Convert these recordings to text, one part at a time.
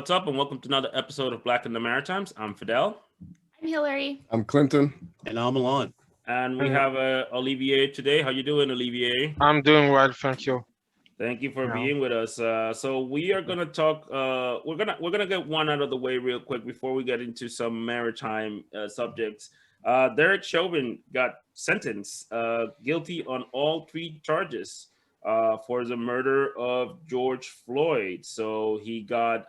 what's up, and welcome to another episode of Black in the Maritimes. I'm Fidel. I'm Hillary. I'm Clinton. And I'm Alon. And we have Olivier today. How you doing, Olivier? I'm doing well, thank you. Thank you for being with us. So we are gonna talk. We're gonna get one out of the way real quick before we get into some maritime subjects. Derek Chauvin got sentenced guilty on all 3 charges for the murder of George Floyd. So he got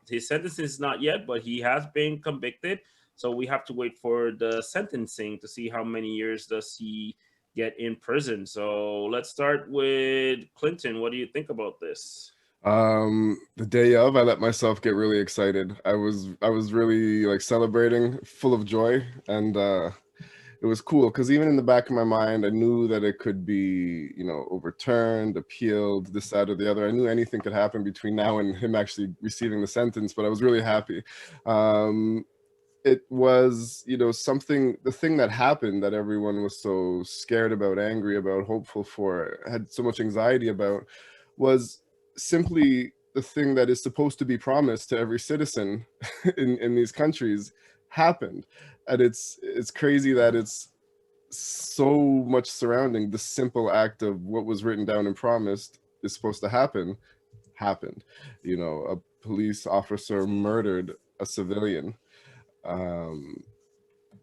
his sentence is not yet, but he has been convicted. So we have to wait for the sentencing to see how many years does he get in prison. So let's start with Clinton. What do you think about this? The day of, I let myself get really excited. I was really like celebrating, full of joy, and it was cool because even in the back of my mind, I knew that it could be, overturned, appealed, this, that, or the other. I knew anything could happen between now and him actually receiving the sentence, but I was really happy. It was, the thing that happened that everyone was so scared about, angry about, hopeful for, had so much anxiety about, was simply the thing that is supposed to be promised to every citizen in these countries happened. And it's crazy that it's so much surrounding the simple act of what was written down and promised is supposed to happen, happened. A police officer murdered a civilian.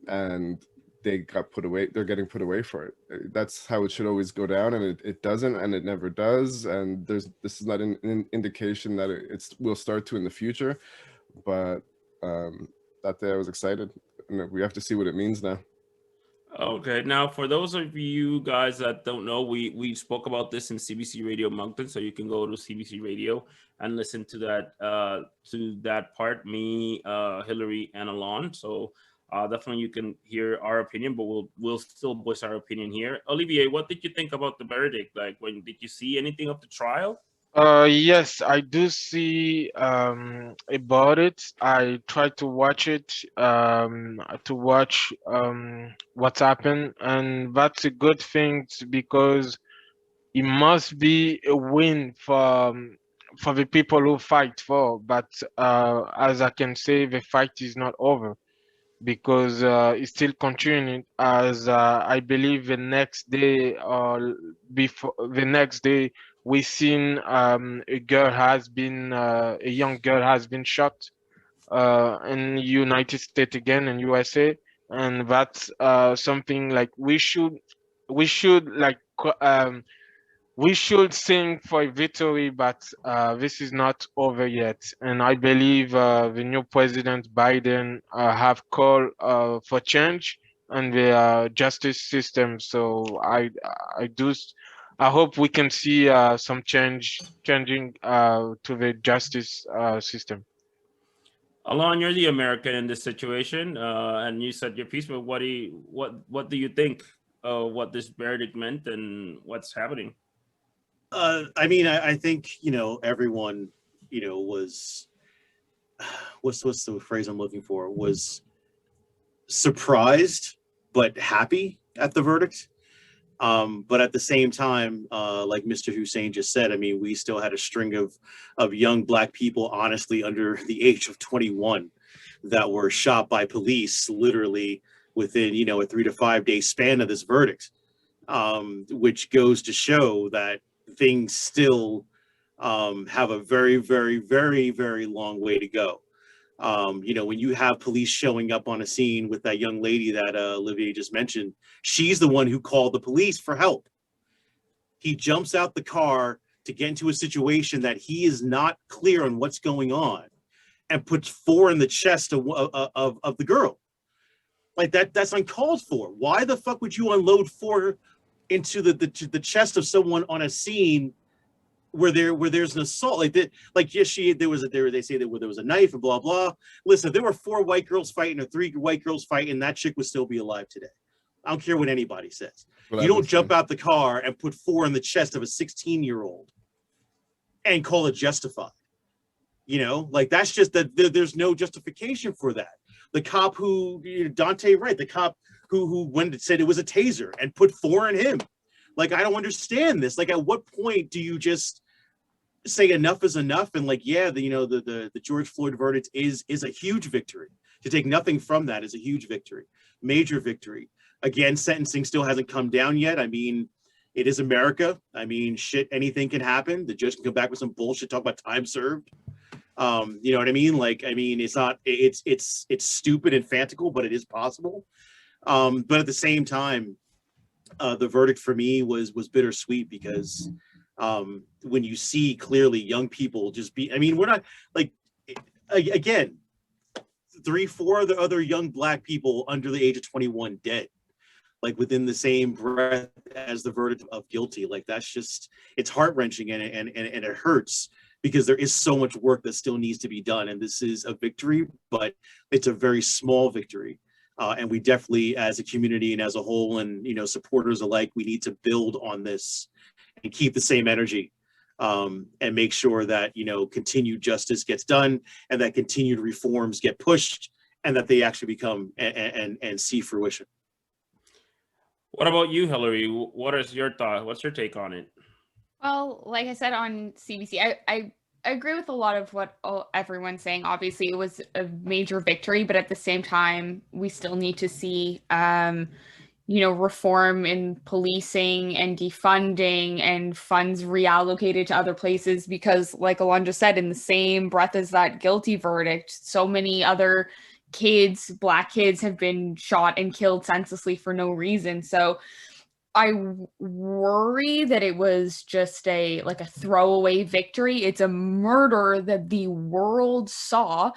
And they got put away. They're getting put away for it. That's how it should always go down, and it doesn't, and it never does. And this is not an indication that it will start to in the future. But that day I was excited, and we have to see what it means now. Okay, now for those of you guys that don't know, we spoke about this in CBC Radio Moncton, so you can go to CBC Radio and listen to that part. Me, Hillary, and Alon. So definitely you can hear our opinion, but we'll still voice our opinion here. Olivier, what did you think about the verdict? Like, did you see anything of the trial? Yes, I do see about it. I tried to watch it, what's happened, and that's a good thing because it must be a win for the people who fight for. But as I can say, the fight is not over because it's still continuing. As I believe the next day or before the next day, we've seen a young girl has been shot in United States again, in USA, and that's something like we should sing for a victory, but this is not over yet. And I believe the new President Biden have called for change in the justice system. So I hope we can see some changing to the justice system. Alon, you're the American in this situation, and you said your piece. But what do you think of what this verdict meant and what's happening? I think everyone was what's the phrase I'm looking for, was surprised but happy at the verdict. But at the same time, like Mr. Hussain just said, we still had a string of young Black people, honestly, under the age of 21 that were shot by police literally within, a 3 to 5 day span of this verdict, which goes to show that things still have a very, very, very, very long way to go. When you have police showing up on a scene with that young lady that Olivier just mentioned, she's the one who called the police for help. He jumps out the car to get into a situation that he is not clear on what's going on and puts 4 in the chest of the girl. Like that's uncalled for. Why the fuck would you unload 4 into the chest of someone on a scene where there's an assault like that? Like, yes, they say that there was a knife and blah blah. Listen, if there were 4 white girls fighting or 3 white girls fighting, that chick would still be alive today. I don't care what anybody says. You don't jump out the car and put 4 in the chest of a 16-year-old and call it justified. Like, that's just that there's no justification for that. The cop who Dante Wright, the cop who went and said it was a taser and put 4 in him. Like, I don't understand this. Like, at what point do you just say enough is enough, and like, yeah, the George Floyd verdict is a huge victory. To take nothing from that is a huge victory, major victory. Again, sentencing still hasn't come down yet. I mean, it is America. I mean, shit, anything can happen. The judge can come back with some bullshit, talk about time served. You know what I mean? Like, I mean, it's stupid and fanatical, but it is possible. But at the same time, the verdict for me was bittersweet because when you see clearly young people just be, I mean, we're not like, again, 3-4 of the other young black people under the age of 21 dead, like within the same breath as the verdict of guilty. Like, that's just, it's heart-wrenching, and it hurts because there is so much work that still needs to be done. And this is a victory, but it's a very small victory. And we definitely, as a community and as a whole, and, you know, supporters alike, we need to build on this and keep the same energy, and make sure that, you know, continued justice gets done, and that continued reforms get pushed, and that they actually become and see fruition. What about you, Hillary? What is your thought? What's your take on it? Well, like I said on CBC, I agree with a lot of what everyone's saying. Obviously, it was a major victory, but at the same time, we still need to see, you know, reform in policing and defunding and funds reallocated to other places, because like Alondra said, in the same breath as that guilty verdict, so many other kids, Black kids, have been shot and killed senselessly for no reason. So I worry that it was just a throwaway victory. It's a murder that the world saw.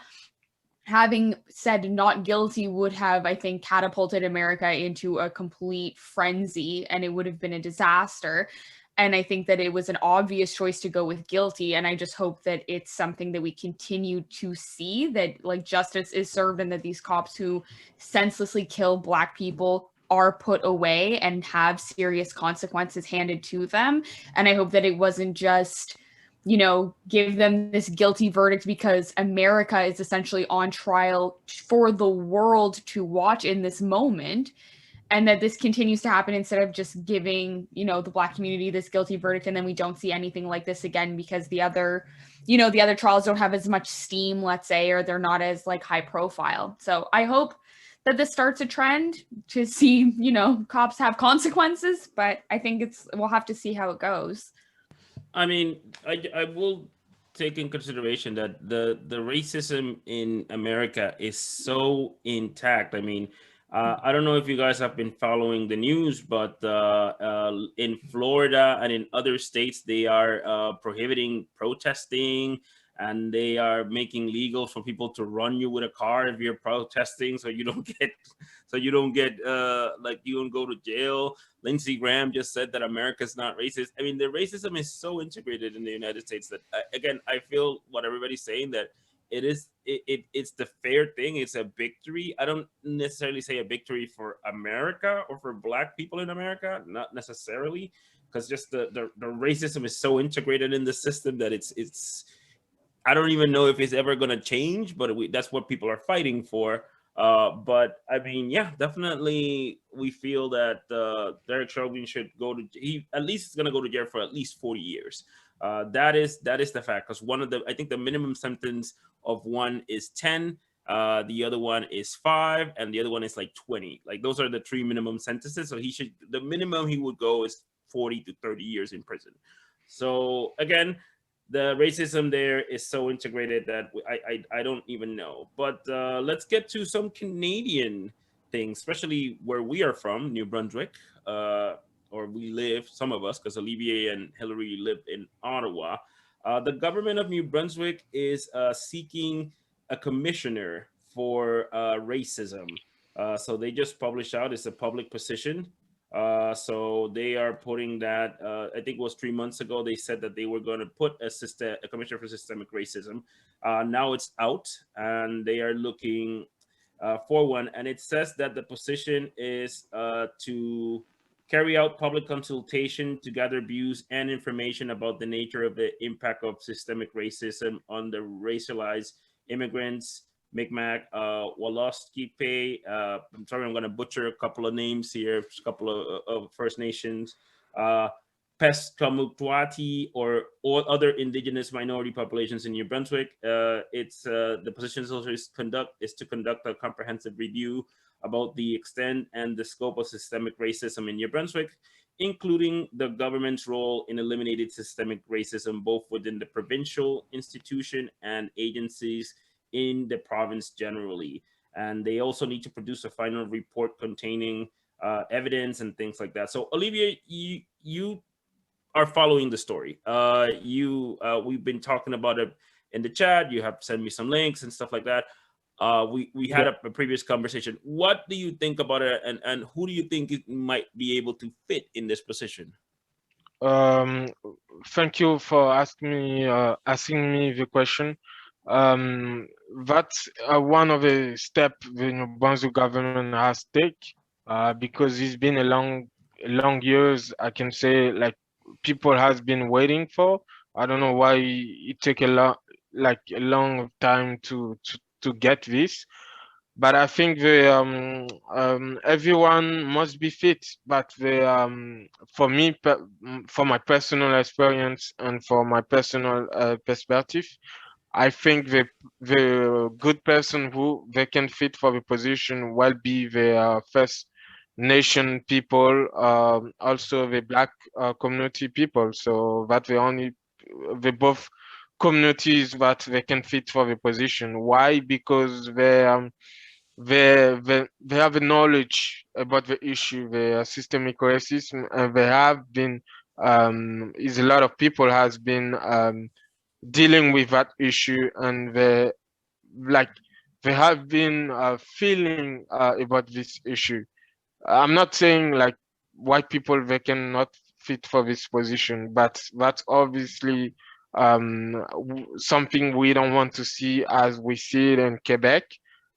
Having said not guilty would have, I think, catapulted America into a complete frenzy, and it would have been a disaster. And I think that it was an obvious choice to go with guilty. And I just hope that it's something that we continue to see, that like justice is served, and that these cops who senselessly kill Black people are put away and have serious consequences handed to them. And I hope that it wasn't just, you know, give them this guilty verdict because America is essentially on trial for the world to watch in this moment, and that this continues to happen instead of just giving, you know, the Black community this guilty verdict, and then we don't see anything like this again because the other, you know, the other trials don't have as much steam, let's say, or they're not as like high profile. So I hope that this starts a trend to see, you know, cops have consequences, but I think we'll have to see how it goes. I mean, I will take in consideration that the racism in America is so intact. I mean, I don't know if you guys have been following the news, but in Florida and in other states, they are prohibiting protesting, and they are making legal for people to run you with a car if you're protesting, so you don't get like, you don't go to jail. Lindsey Graham just said that America's not racist. I mean, the racism is so integrated in the United States that, again, I feel what everybody's saying, that it's the fair thing. It's a victory. I don't necessarily say a victory for America or for Black people in America, not necessarily, because just the racism is so integrated in the system that it's I don't even know if it's ever going to change, but that's what people are fighting for. But I mean, yeah, definitely we feel that Derek Chauvin should he at least is going to go to jail for at least 40 years. That is the fact, because I think the minimum sentence of one is 10, the other one is 5, and the other one is like 20. Like, those are the 3 minimum sentences. So the minimum he would go is 40 to 30 years in prison. So again, the racism there is so integrated that I don't even know. But let's get to some Canadian things, especially where we are from, New Brunswick, or we live, some of us, because Olivier and Hillary live in Ottawa. The government of New Brunswick is seeking a commissioner for racism. So they just published out, it's a public position. So they are putting that, I think it was 3 months ago, they said that they were going to put a commissioner for systemic racism. Now it's out, and they are looking for one. And it says that the position is to carry out public consultation to gather views and information about the nature of the impact of systemic racism on the racialized immigrants, Mi'kmaq, Woloskipe. I'm sorry, I'm going to butcher a couple of names here, a couple of First Nations. Pescamutwati or other indigenous minority populations in New Brunswick. It's the position is to conduct a comprehensive review about the extent and the scope of systemic racism in New Brunswick, including the government's role in eliminating systemic racism both within the provincial institution and agencies in the province generally. And they also need to produce a final report containing evidence and things like that. So Olivier, you are following the story. We've been talking about it in the chat. You have sent me some links and stuff like that. We had a previous conversation. What do you think about it, and who do you think it might be able to fit in this position? Thank you for asking me the question. That's one of the steps the New Brunswick government has taken because it's been a long years. I can say like people has been waiting for. I don't know why it took a long time to get this. But I think everyone must be fit. But for me, for my personal experience and for my personal perspective, I think the good person who they can fit for the position will be the First Nation people, also the Black community people. So that the both communities that they can fit for the position. Why? Because they have a knowledge about the issue, the systemic racism, and they have been is a lot of people has been dealing with that issue, and they have been feeling about this issue. I'm not saying like white people they cannot fit for this position, but that's obviously something we don't want to see as we see it in Quebec.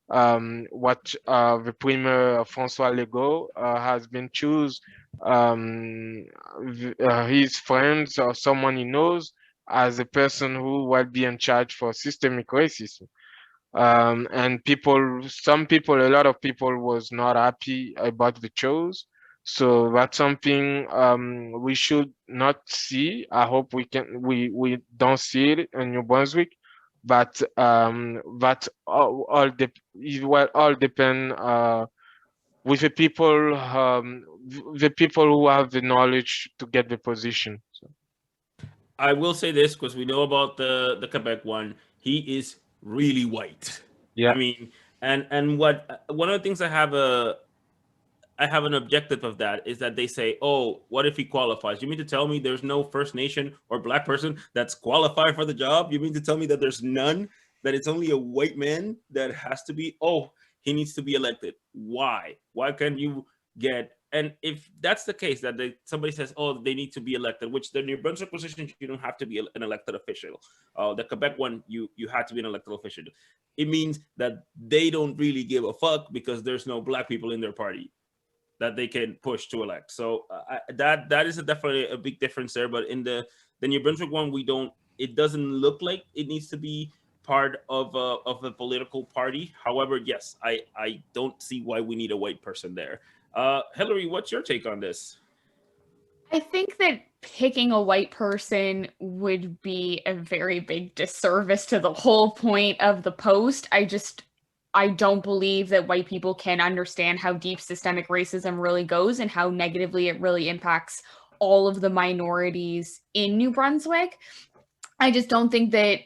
What the Premier François Legault has been choose his friends or someone he knows as a person who will be in charge for systemic racism. And a lot of people was not happy about the choice. So that's something we should not see. I hope we don't see it in New Brunswick, but that all depend with the people who have the knowledge to get the position. So. I will say this because we know about the Quebec one. He is really white. Yeah. I mean, and what one of the things I have an objective of that is that they say, oh, what if he qualifies? You mean to tell me there's no First Nation or Black person that's qualified for the job? You mean to tell me that there's none? That it's only a white man that has to be? Oh, he needs to be elected. Why? Why can't you get? And if that's the case, that somebody says, oh, they need to be elected, which the New Brunswick position, you don't have to be an elected official. The Quebec one, you have to be an elected official. It means that they don't really give a fuck because there's no Black people in their party that they can push to elect. So that is definitely a big difference there. But in the New Brunswick one, it doesn't look like it needs to be part of a political party. However, yes, I don't see why we need a white person there. Hillary, what's your take on this? I think that picking a white person would be a very big disservice to the whole point of the post. I don't believe that white people can understand how deep systemic racism really goes and how negatively it really impacts all of the minorities in New Brunswick. I just don't think that,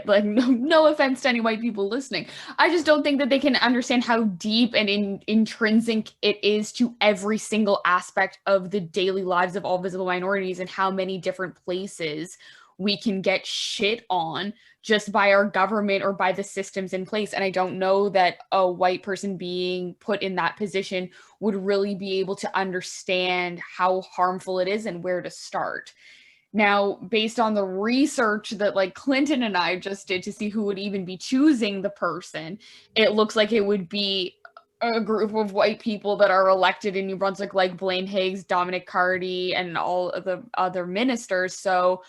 like, no offense to any white people listening, I just don't think that they can understand how deep and intrinsic it is to every single aspect of the daily lives of all visible minorities and how many different places we can get shit on just by our government or by the systems in place. And I don't know that a white person being put in that position would really be able to understand how harmful it is and where to start. Now, based on the research that like Clinton and I just did to see who would even be choosing the person, it looks like it would be a group of white people that are elected in New Brunswick, like Blaine Higgs, Dominic Cardy, and all of the other ministers. So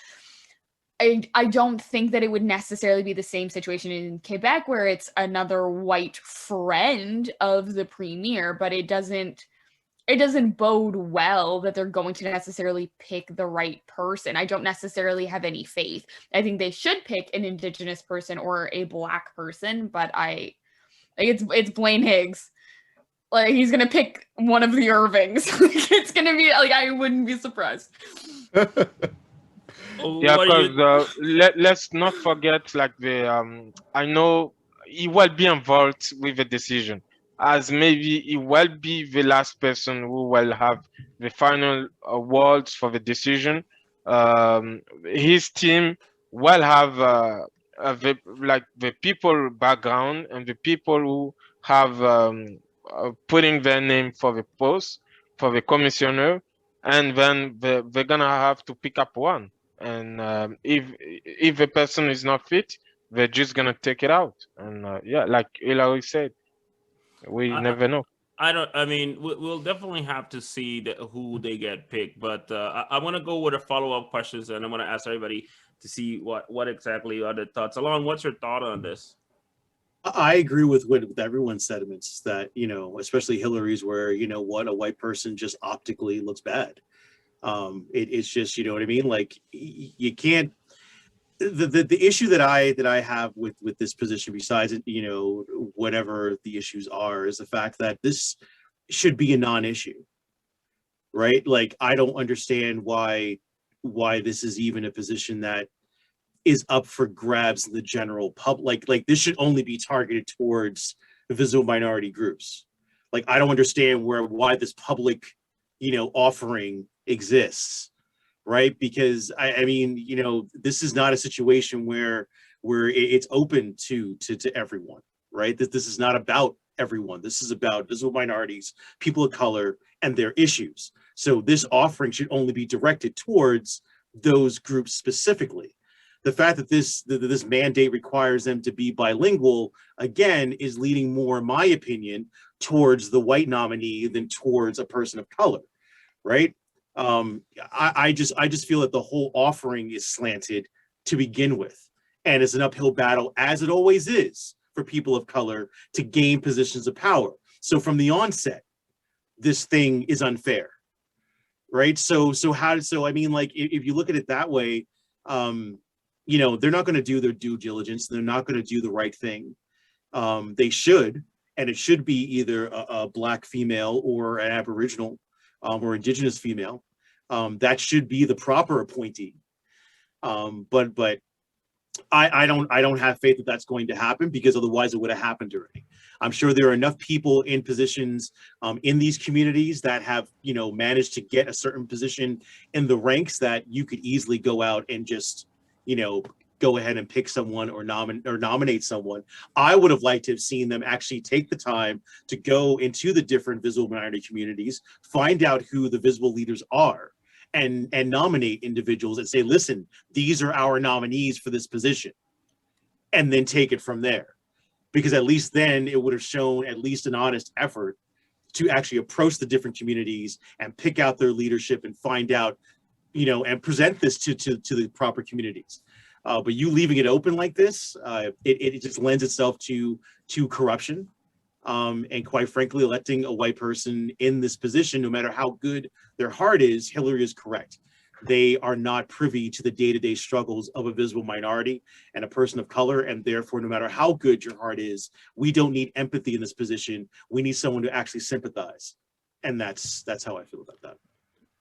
I don't think that it would necessarily be the same situation in Quebec where it's another white friend of the premier, but it doesn't it doesn't bode well that they're going to necessarily pick the right person. I don't necessarily have any faith. I think they should pick an Indigenous person or a Black person, but it's Blaine Higgs. Like, he's gonna pick one of the Irvings. It's gonna be like, I wouldn't be surprised. Yeah, because let's not forget, like, I know he will be involved with the decision, as maybe he will be the last person who will have the final words for the decision. His team will have the people background and the people who have putting their name for the post, for the commissioner, and then they're gonna have to pick up one. And if the person is not fit, they're just gonna take it out. And yeah, like Hilary said, we never know. I mean, we'll definitely have to see who they get picked. But I want to go with a follow-up questions, and I want to ask everybody to see what exactly are the thoughts. Alon, what's your thought on this? I agree with everyone's sentiments that, you know, especially Hillary's, where, you know what, a white person just optically looks bad. It's just, you know what I mean? Like, you can't, the issue that I have with this position, besides, you know, whatever the issues are, is the fact that this should be a non-issue, right? Like, I don't understand why this is even a position that is up for grabs in the general public. Like, this should only be targeted towards visible minority groups. Like, I don't understand why this public, you know, offering exists, right? Because I mean, you know, this is not a situation where it's open to everyone, right? This is not about everyone. This is about visible minorities, people of color, and their issues. So this offering should only be directed towards those groups specifically. The fact that this mandate requires them to be bilingual, again, is leading more, in my opinion, towards the white nominee than towards a person of color, right? I just feel that the whole offering is slanted to begin with, and it's an uphill battle, as it always is, for people of color to gain positions of power. So from the onset, this thing is unfair, right? So I mean, like, if you look at it that way, you know, they're not going to do their due diligence. They're not going to do the right thing. They should, and it should be either a Black female or an Aboriginal or Indigenous female. That should be the proper appointee. But I don't have faith that that's going to happen, because otherwise it would have happened already. I'm sure there are enough people in positions in these communities that have, you know, managed to get a certain position in the ranks that you could easily go out and just, you know, go ahead and pick someone or nominate someone. I would have liked to have seen them actually take the time to go into the different visible minority communities, find out who the visible leaders are, and nominate individuals and say, listen, these are our nominees for this position, and then take it from there. Because at least then it would have shown at least an honest effort to actually approach the different communities and pick out their leadership and find out, you know, and present this to the proper communities. But you leaving it open like this, it just lends itself to corruption. And quite frankly, electing a white person in this position, no matter how good their heart is, Hillary is correct. They are not privy to the day-to-day struggles of a visible minority and a person of color. And therefore, no matter how good your heart is, we don't need empathy in this position. We need someone to actually sympathize. And that's how I feel about that.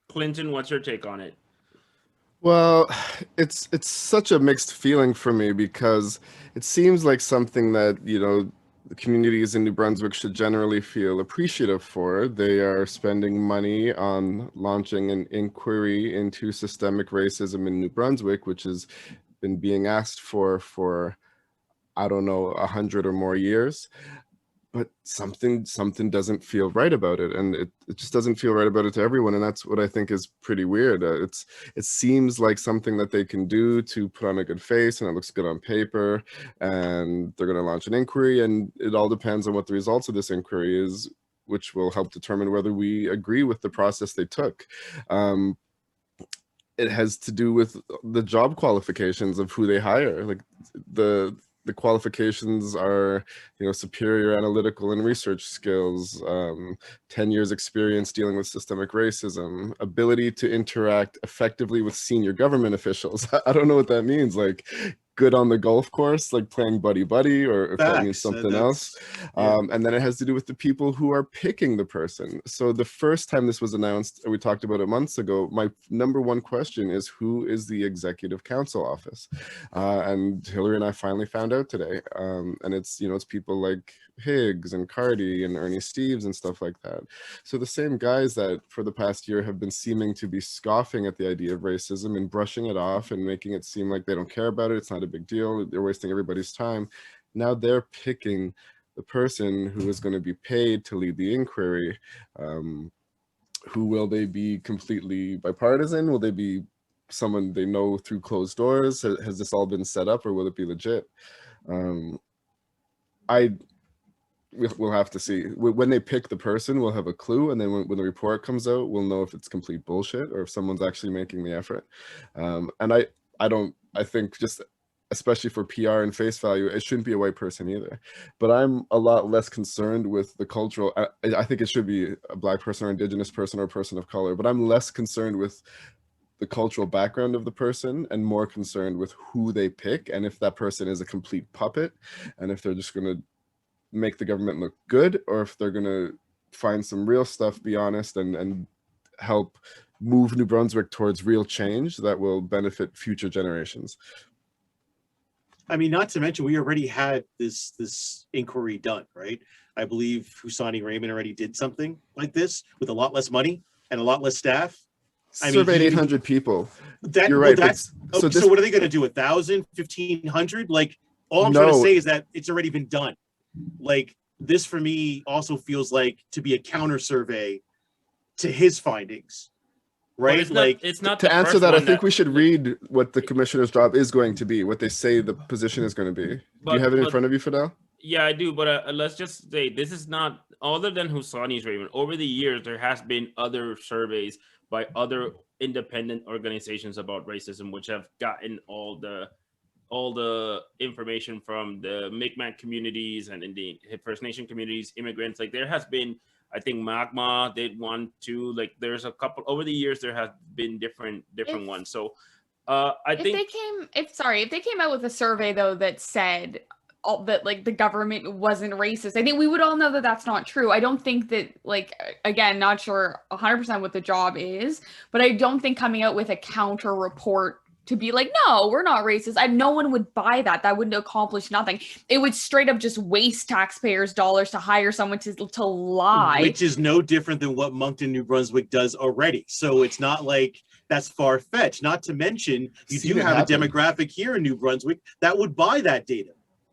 Clinton, what's your take on it? Well, it's such a mixed feeling for me, because it seems like something that, you know, the communities in New Brunswick should generally feel appreciative for. They are spending money on launching an inquiry into systemic racism in New Brunswick, which has been being asked for I don't know, 100 or more years. But something doesn't feel right about it, and it just doesn't feel right about it to everyone, and that's what I think is pretty weird. It seems like something that they can do to put on a good face, and it looks good on paper, and they're going to launch an inquiry, and it all depends on what the results of this inquiry is, which will help determine whether we agree with the process they took. It has to do with the job qualifications of who they hire. Like, the qualifications are, superior analytical and research skills, 10 years experience dealing with systemic racism, ability to interact effectively with senior government officials. I don't know what that means. Like, good on the golf course, like playing buddy buddy, or if that means something else. And then it has to do with the people who are picking the person. So the first time this was announced, we talked about it months ago, my number one question is, who is the executive council office? And Hillary and I finally found out today. And it's, it's people like Higgs and Cardi and Ernie Steves and stuff like that. So the same guys that for the past year have been seeming to be scoffing at the idea of racism and brushing it off and making it seem like they don't care about it, it's not a big deal, they're wasting everybody's time. Now they're picking the person who is going to be paid to lead the inquiry. Who will they be? Completely bipartisan? Will they be someone they know through closed doors? Has this all been set up, or will it be legit? We'll have to see. When they pick the person, we'll have a clue, and then when the report comes out, we'll know if it's complete bullshit or if someone's actually making the effort. And I think just, especially for PR and face value, it shouldn't be a white person either. But I'm a lot less concerned with the cultural. I think it should be a Black person or Indigenous person or a person of color, but I'm less concerned with the cultural background of the person and more concerned with who they pick, and if that person is a complete puppet, and if they're just going to make the government look good, or if they're going to find some real stuff, be honest, and help move New Brunswick towards real change that will benefit future generations. I mean, not to mention, we already had this inquiry done, right? I believe Hussain Raymond already did something like this with a lot less money and a lot less staff. Surveyed 800 people. You're well, right. So what are they going to do? 1,000, 1,500? Like, all I'm trying to say is that it's already been done. Like, this for me also feels like to be a counter survey to his findings. Right? It's not to answer that. I think we should read what the commissioner's job is going to be, what they say the position is going to be. Do you have it in front of you, Fidel? Yeah, I do. But let's just say this is not, other than Hussain's Raymond. Over the years, there has been other surveys by other independent organizations about racism, which have gotten all the information from the Mi'kmaq communities and Indian First Nation communities, immigrants. Like, there has been, I think Magma did one too. Like, there's a couple over the years. There have been different ones. So if they came out with a survey though that said that like the government wasn't racist, I think we would all know that that's not true. I don't think that, like, again, not sure 100% what the job is, but I don't think coming out with a counter report to be like, no, we're not racist. No one would buy that. That wouldn't accomplish nothing. It would straight up just waste taxpayers' dollars to hire someone to lie. Which is no different than what Moncton, New Brunswick does already. So it's not like that's far-fetched. Not to mention, you do have a demographic here in New Brunswick that would buy that data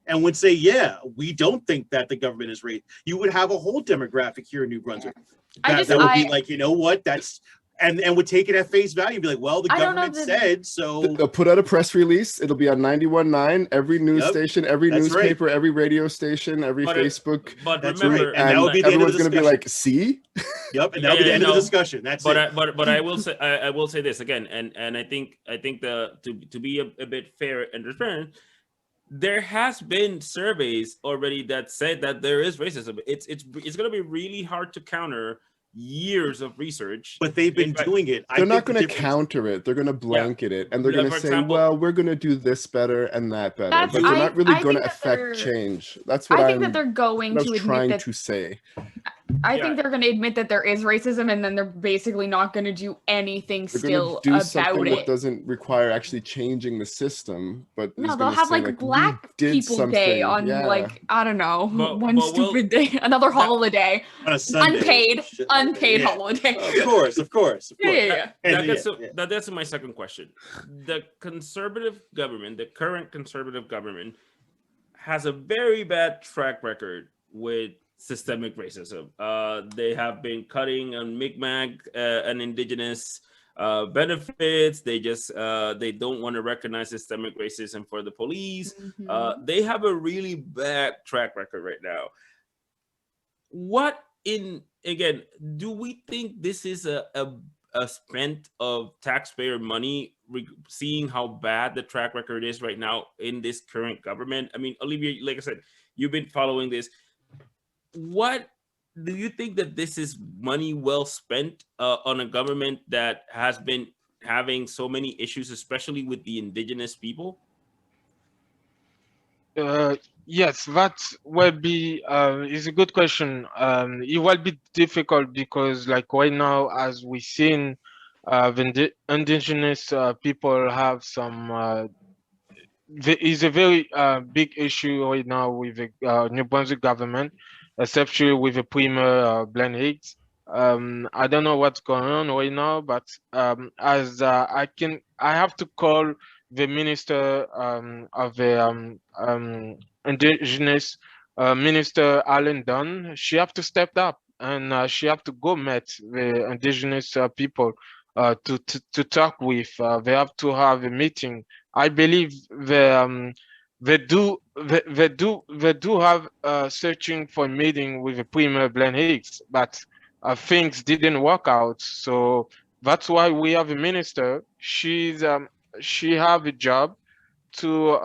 and would say, yeah, we don't think that the government is racist. You would have a whole demographic here in New Brunswick. That would be like, you know what, that's... And would take it at face value and be like, well, the government said so. They'll put out a press release. It'll be on 91.9, every news station, every newspaper, every radio station, every Facebook. But remember, and that would be the everyone's going to be like, see? Yep, and that would be the end of the discussion. That's it. But I will say, I will say this again, and I think to be a bit fair and transparent, there has been surveys already that said that there is racism. It's going to be really hard to counter years of research, but they've been doing it. They're not going to counter it. They're going to blanket it, and they're going to say, well, we're going to do this better and that better, but they're not really going to affect change. That's what I think that they're going to admit to say. I think they're going to admit that there is racism, and then they're basically not going to do anything still do about something it. That doesn't require actually changing the system, but no, they'll have like Black People Day on like, I don't know, one stupid day, another holiday, on a Sunday. unpaid holiday. Of course. Yeah. That gets to my second question. The conservative government, the current conservative government, has a very bad track record with systemic racism. They have been cutting on Mi'kmaq and Indigenous benefits. They don't want to recognize systemic racism for the police. Mm-hmm. They have a really bad track record right now. Do we think this is a spent of taxpayer money seeing how bad the track record is right now in this current government. I mean, Olivier, like I said, you've been following this. What do you think that this is money well spent on a government that has been having so many issues, especially with the indigenous people? Yes, that will be is a good question. It will be difficult because, like right now, as we've seen, the indigenous people have some. There is a very big issue right now with the New Brunswick government, especially with the Premier Glenn Higgs. I don't know what's going on right now, but as I have to call the minister of the indigenous minister Alan Dunn. She have to step up and she have to go meet the indigenous people to talk with. They have to have a meeting. I believe they do have searching for a meeting with the Premier Glenn Higgs, but things didn't work out. So that's why we have a minister. She have a job to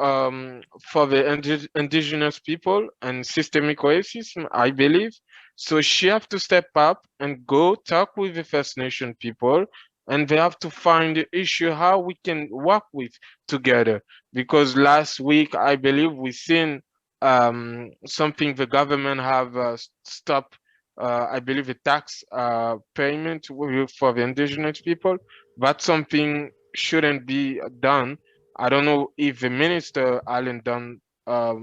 for the indigenous people and systemic racism, I believe. So she have to step up and go talk with the First Nation people, and they have to find the issue how we can work with together. Because last week, I believe we seen something the government have stopped. I believe a tax payment for the indigenous people. That's something shouldn't be done. I don't know if the minister Alan Dunn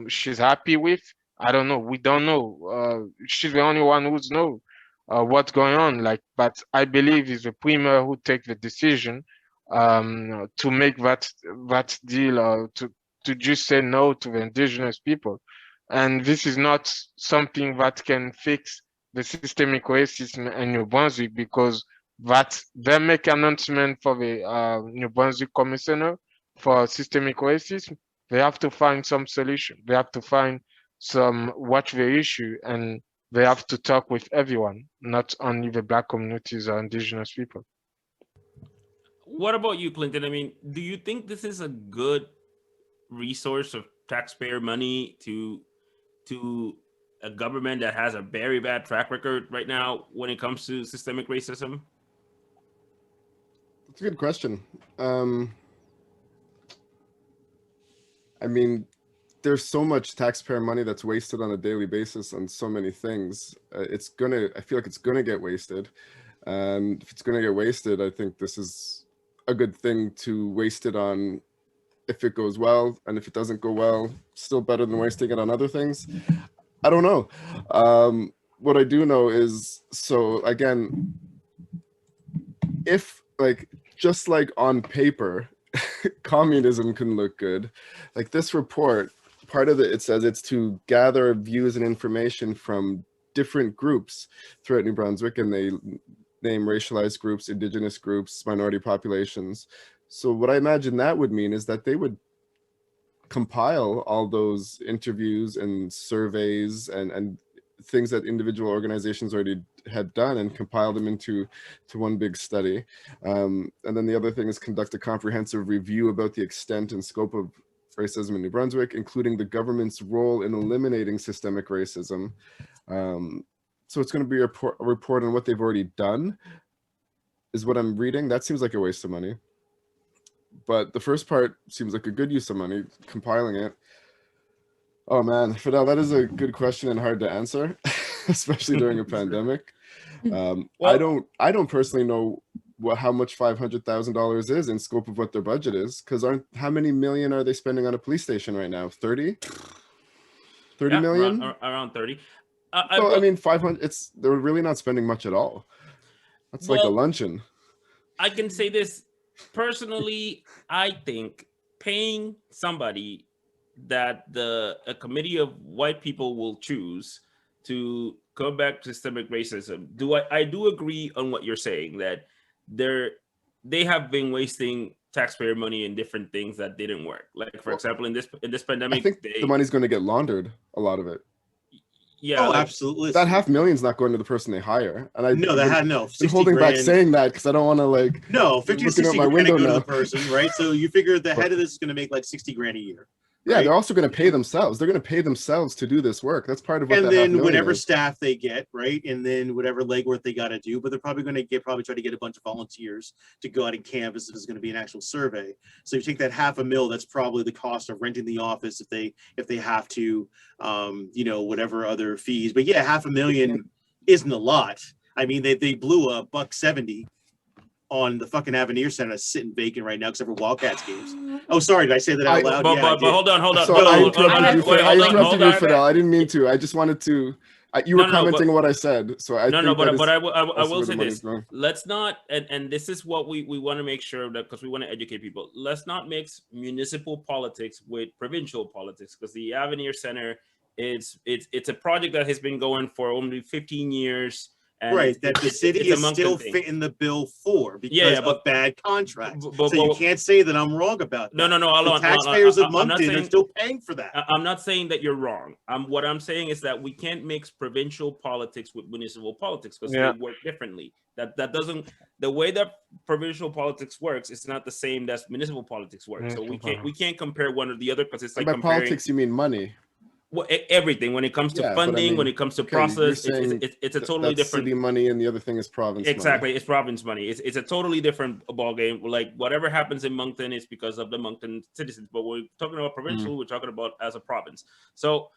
she's happy with. I don't know. We don't know. She's the only one who's know what's going on. Like, but I believe it's the premier who take the decision to make that deal to just say no to the indigenous people. And this is not something that can fix the systemic racism in New Brunswick, because that they make announcement for the New Brunswick commissioner for systemic racism. They have to find some solution. They have to find some watch the issue, and they have to talk with everyone, not only the Black communities or indigenous people. What about you, Clinton? I mean, do you think this is a good resource of taxpayer money to a government that has a very bad track record right now when it comes to systemic racism? That's a good question. I mean, there's so much taxpayer money that's wasted on a daily basis on so many things. I feel like it's gonna get wasted. And if it's gonna get wasted, I think this is a good thing to waste it on if it goes well, and if it doesn't go well, still better than wasting it on other things. I don't know. What I do know is, so again, if like, just like on paper, communism can look good, like this report, part of it says it's to gather views and information from different groups throughout New Brunswick, and they name racialized groups, indigenous groups, minority populations. So what I imagine that would mean is that they would compile all those interviews and surveys and things that individual organizations already had done and compile them into one big study. And then the other thing is conduct a comprehensive review about the extent and scope of racism in New Brunswick, including the government's role in eliminating systemic racism. So it's going to be a report on what they've already done, is what I'm reading. That seems like a waste of money. But the first part seems like a good use of money, compiling it. Oh man, Fidel, that is a good question and hard to answer, especially during a pandemic. Well, I don't personally know how much $500,000 is in scope of what their budget is, because how many million are they spending on a police station right now? 30 million? Around 30. So I mean, 500. They're really not spending much at all. That's like a luncheon. I can say this personally. I think paying somebody that a committee of white people will choose to combat systemic racism. I do agree on what you're saying, that they have been wasting taxpayer money in different things that didn't work. Like, for example, in this pandemic, I think the money's going to get laundered, a lot of it. Yeah. Oh, like, absolutely. That $500,000's not going to the person they hire. And I've No, that had no. been 60 holding grand. back saying that because I don't want to like. No, 50 to looking 60 out my grand to window go to now. the person, right? So you figure the head of this is going to make like 60 grand a year. Yeah, right? they're also going to pay themselves. They're going to pay themselves to do this work. That's part of what And that then $500,000 whatever is. staff they get, right? And then whatever legwork they got to do, but they're probably going to probably try to get a bunch of volunteers to go out and canvas if it's going to be an actual survey. So you take that $500,000, that's probably the cost of renting the office if they have to, you know, whatever other fees. But yeah, $500,000 isn't a lot. I mean, they blew $170 on the fucking Avenir Center that's sitting vacant right now except for Wildcats games. Oh, sorry, did I say that out loud? But hold on. So I interrupted you, Fidel. I didn't mean to. I just wanted to. You were commenting on what I said, so I think but I will say this. Going. Let's not, and this is what we want to make sure that, because we want to educate people. Let's not mix municipal politics with provincial politics, because the Avenir Center it's a project that has been going for only 15 years. And right, that the city is still fitting the bill for because of bad contracts. So you can't say that I'm wrong about that. No. The taxpayers of Moncton are still paying for that. I'm not saying that you're wrong. What I'm saying is that we can't mix provincial politics with municipal politics because they work differently. That doesn't, the way that provincial politics works, it's not the same as municipal politics works. So we can't compare one or the other because it's like by politics you mean money. Well, everything when it comes to funding, when it comes to process, it's a totally different. City money, and the other thing is province. Exactly, money. It's province money. It's a totally different ball game. Like whatever happens in Moncton is because of the Moncton citizens. But we're talking about provincial. We're talking about as a province. So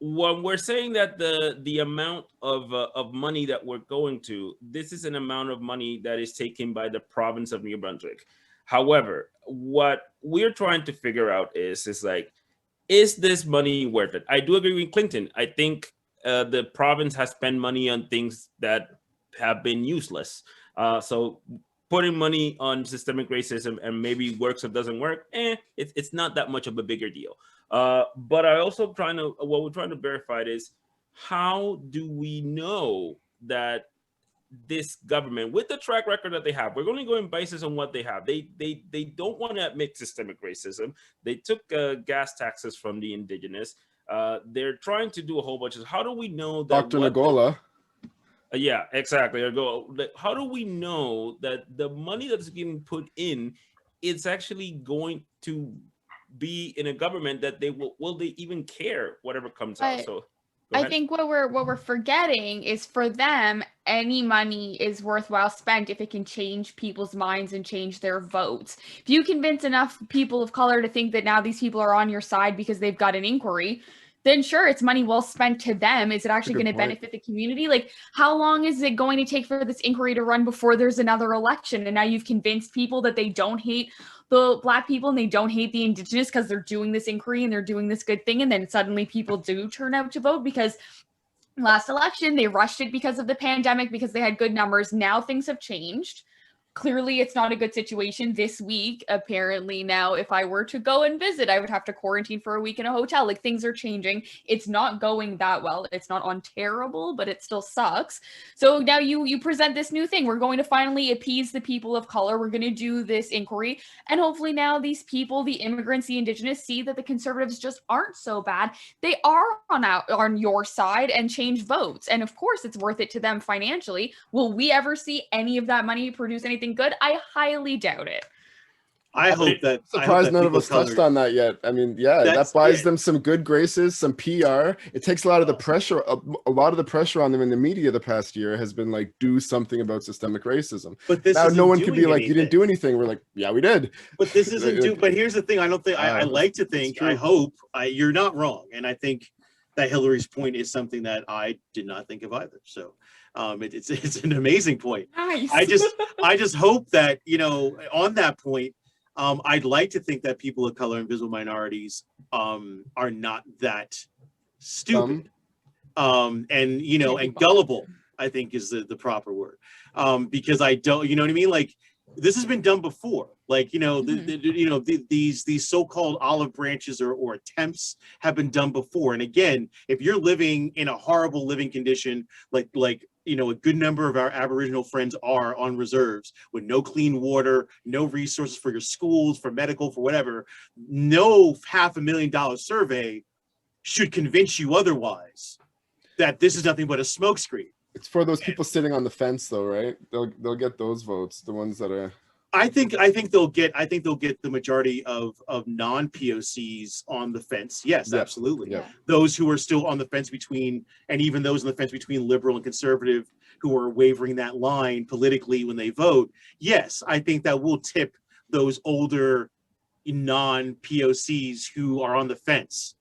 when we're saying that the amount of money that we're going to, this is an amount of money that is taken by the province of New Brunswick. However, what we're trying to figure out is like, is this money worth it? I do agree with Clinton. I think the province has spent money on things that have been useless. So putting money on systemic racism and maybe works or doesn't work, it's not that much of a bigger deal. But I also what we're trying to verify is, how do we know that this government, with the track record that they have, we're only going basis on what they have. They don't want to admit systemic racism. They took gas taxes from the indigenous. They're trying to do a whole bunch of. How do we know that? Dr. Nagola. Yeah, exactly. How do we know that the money that's getting put in, it's actually going to be in a government that they will they even care whatever comes out? So. I think what we're forgetting is, for them, any money is worthwhile spent if it can change people's minds and change their votes. If you convince enough people of color to think that now these people are on your side because they've got an inquiry, then sure, it's money well spent to them. Is it actually going to benefit the community? Like, how long is it going to take for this inquiry to run before there's another election? And now you've convinced people that they don't hate the Black people and they don't hate the indigenous because they're doing this inquiry and they're doing this good thing. And then suddenly people do turn out to vote because last election, they rushed it because of the pandemic, because they had good numbers. Now things have changed. Clearly, it's not a good situation this week. Apparently now, if I were to go and visit, I would have to quarantine for a week in a hotel. Like, things are changing. It's not going that well. It's not on terrible, but it still sucks. So now you present this new thing. We're going to finally appease the people of color. We're going to do this inquiry. And hopefully now these people, the immigrants, the indigenous, see that the conservatives just aren't so bad. They are on your side and change votes. And of course, it's worth it to them financially. Will we ever see any of that money produce anything good? I highly doubt it. I hope that. Surprised none of us touched on that yet. I mean, that buys them some good graces, some PR. It takes a lot of the pressure. A lot of the pressure on them in the media the past year has been like, do something about systemic racism. But this now no one could be like, anything. you didn't do anything. We're like, yeah, we did. But this isn't But here's the thing. I don't think. I like to think. I hope you're not wrong, and I think that Hillary's point is something that I did not think of either. So. It's an amazing point. Nice. I just hope that, you know, on that point, I'd like to think that people of color and visible minorities are not that stupid, and you know, and gullible, I think is the proper word, because I don't, you know what I mean, like. This has been done before, like, you know, these so-called olive branches or attempts have been done before. And again, if you're living in a horrible living condition, like you know, a good number of our Aboriginal friends are on reserves with no clean water, no resources for your schools, for medical, for whatever, no $500,000 survey should convince you otherwise. that this is nothing but a smokescreen. It's for those people sitting on the fence, though, right? They'll get those votes, the ones that are. I think they'll get the majority of non-POCs on the fence. Yes, Yeah. absolutely. Yeah. Those who are still on the fence between, and even those on the fence between liberal and conservative, who are wavering that line politically when they vote. Yes, I think that will tip those older non-POCs who are on the fence,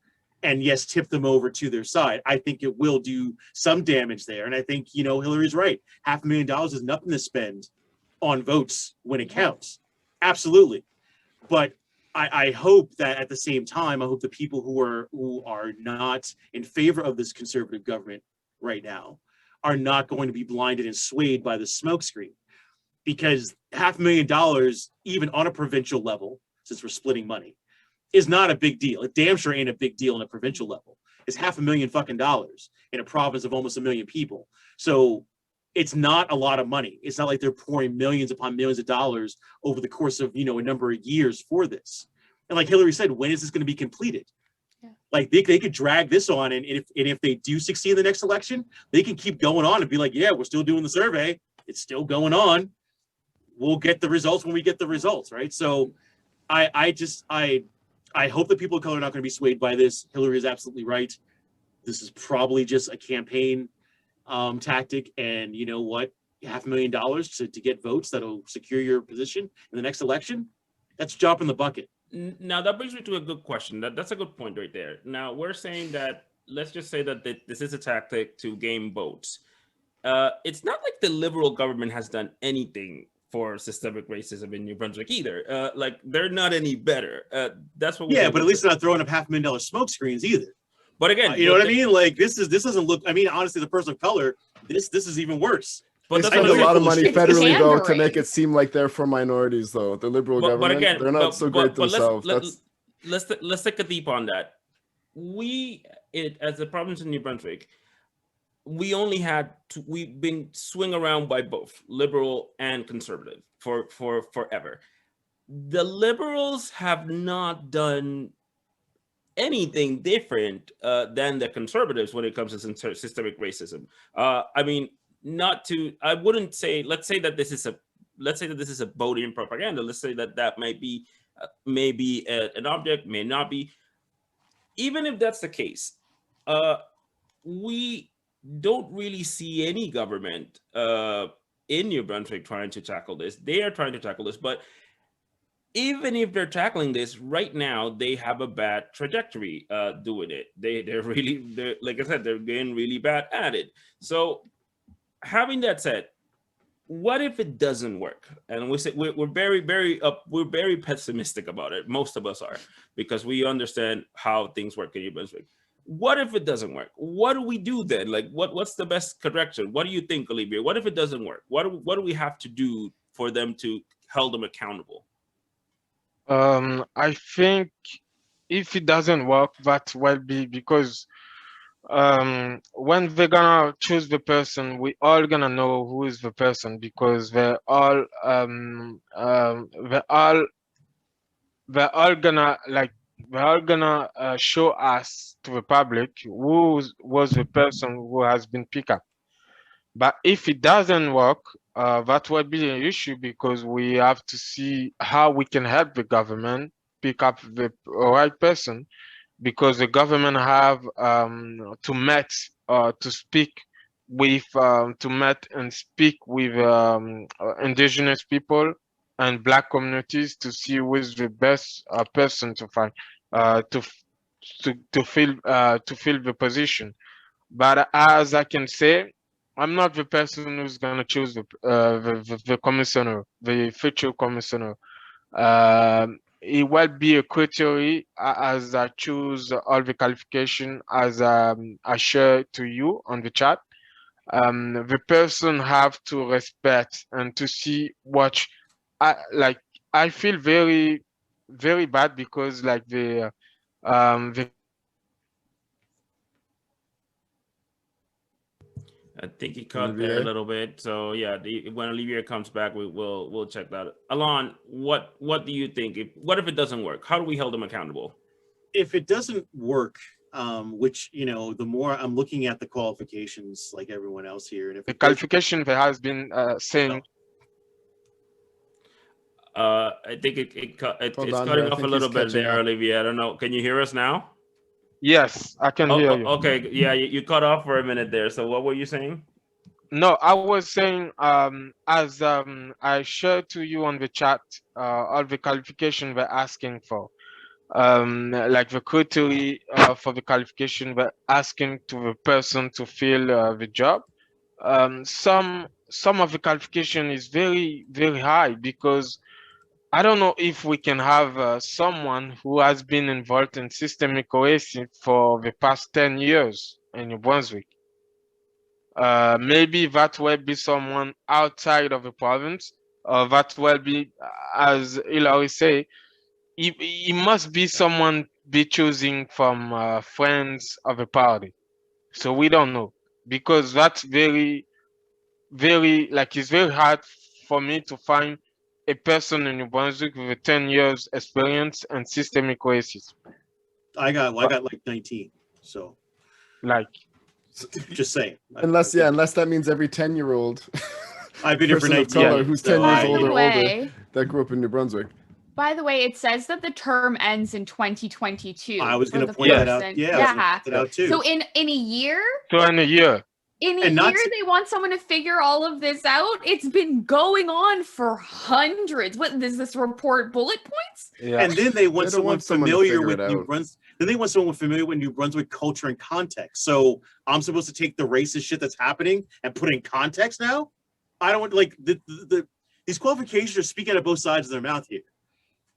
and yes, tip them over to their side. I think it will do some damage there, and I think Hillary's right. $500,000 is nothing to spend on votes when it counts. Absolutely. But I hope that at the same time, I hope the people who are not in favor of this conservative government right now are not going to be blinded and swayed by the smokescreen, because $500,000, even on a provincial level, since we're splitting money, is not a big deal. It damn sure ain't a big deal on a provincial level. It's $500,000 fucking dollars in a province of almost 1 million people. So it's not a lot of money. It's not like they're pouring millions upon millions of dollars over the course of, a number of years for this. And like Hillary said, when is this going to be completed? Yeah. Like they could drag this on, and if they do succeed in the next election, they can keep going on and be like, yeah, we're still doing the survey. It's still going on. We'll get the results when we get the results, right? So I hope that people of color are not going to be swayed by this. Hillary is absolutely right. This is probably just a campaign tactic, and you know what? $500,000 to get votes that'll secure your position in the next election. That's a drop in the bucket. Now that brings me to a good question. That's a good point right there. Now we're saying that, let's just say that this is a tactic to gain votes. It's not like the Liberal government has done anything for systemic racism in New Brunswick either. Like they're not any better. That's what. Yeah, but at least they're not throwing up $500,000 smoke screens either. But again, you know what I mean? Like this doesn't look. I mean, honestly, the person of color, this is even worse. They spend a lot of money federally, though, to make it seem like they're for minorities, though. The Liberal government, but again, they're not so great themselves. Let's take a deep on that. As the province of New Brunswick, we've been swung around by both Liberal and conservative for forever. The Liberals have not done anything different than the conservatives when it comes to systemic racism. I mean, I wouldn't say, let's say that this is a voting propaganda. Let's say that might be an object, may not be. Even if that's the case, we don't really see any government in New Brunswick trying to tackle this. They are trying to tackle this, but even if they're tackling this right now, they have a bad trajectory doing it. They're like I said, they're getting really bad at it. So having that said, what if it doesn't work? And we're very pessimistic about it. Most of us are, because we understand how things work in New Brunswick. What if it doesn't work? What do we do then? Like what's the best correction? What do you think, Olivier? What if it doesn't work? What do we have to do for them to hold them accountable? I think if it doesn't work, that will be because when they're gonna choose the person, we all gonna know who is the person, because they're all gonna show us to the public who was the person who has been picked up. But if it doesn't work, that will be an issue, because we have to see how we can help the government pick up the right person, because the government have to speak with indigenous people and Black communities to see who is the best person to find to fill the position. But as I can say, I'm not the person who's gonna choose the commissioner, the future commissioner. It will be a criteria as I choose all the qualification as I share to you on the chat. The person have to respect and to see what I feel very, very bad, because like the I think he cut there a little bit. So yeah, when Olivier comes back, we'll check that. Alon, what do you think? What if it doesn't work? How do we hold them accountable? If it doesn't work, which, you know, the more I'm looking at the qualifications like everyone else here, and if The qualification that has been saying. I think it's cutting off a little bit there, Olivier. I don't know. Can you hear us now? Yes, I can hear you. Okay, yeah, you cut off for a minute there. So what were you saying? No, I was saying, as I shared to you on the chat, all the qualification we're asking for. Like the criteria for the qualification we're asking to the person to fill the job. Some of the qualification is very, very high, because I don't know if we can have someone who has been involved in systemic coercion for the past 10 years in New Brunswick. Maybe that will be someone outside of the province, or that will be, as Hilary say, it must be someone be choosing from friends of the party. So we don't know, because that's very, very, like, it's very hard for me to find a person in New Brunswick with a 10 years experience in systemic racism. I got like 19, so like, just saying. Unless that means every 10-year-old I've been here for 19 color who's 10 years old or way, older that grew up in New Brunswick. By the way, it says that the term ends in 2022. I was going to point that out. Yeah. That out too. So in a year? So in a year. In a year, they want someone to figure all of this out. It's been going on for hundreds. What is this report? Bullet points? Yeah. And then they want someone familiar with New Brunswick. Then they want someone familiar with New Brunswick culture and context. So I'm supposed to take the racist shit that's happening and put it in context now? I don't like these qualifications are speaking out of both sides of their mouth here.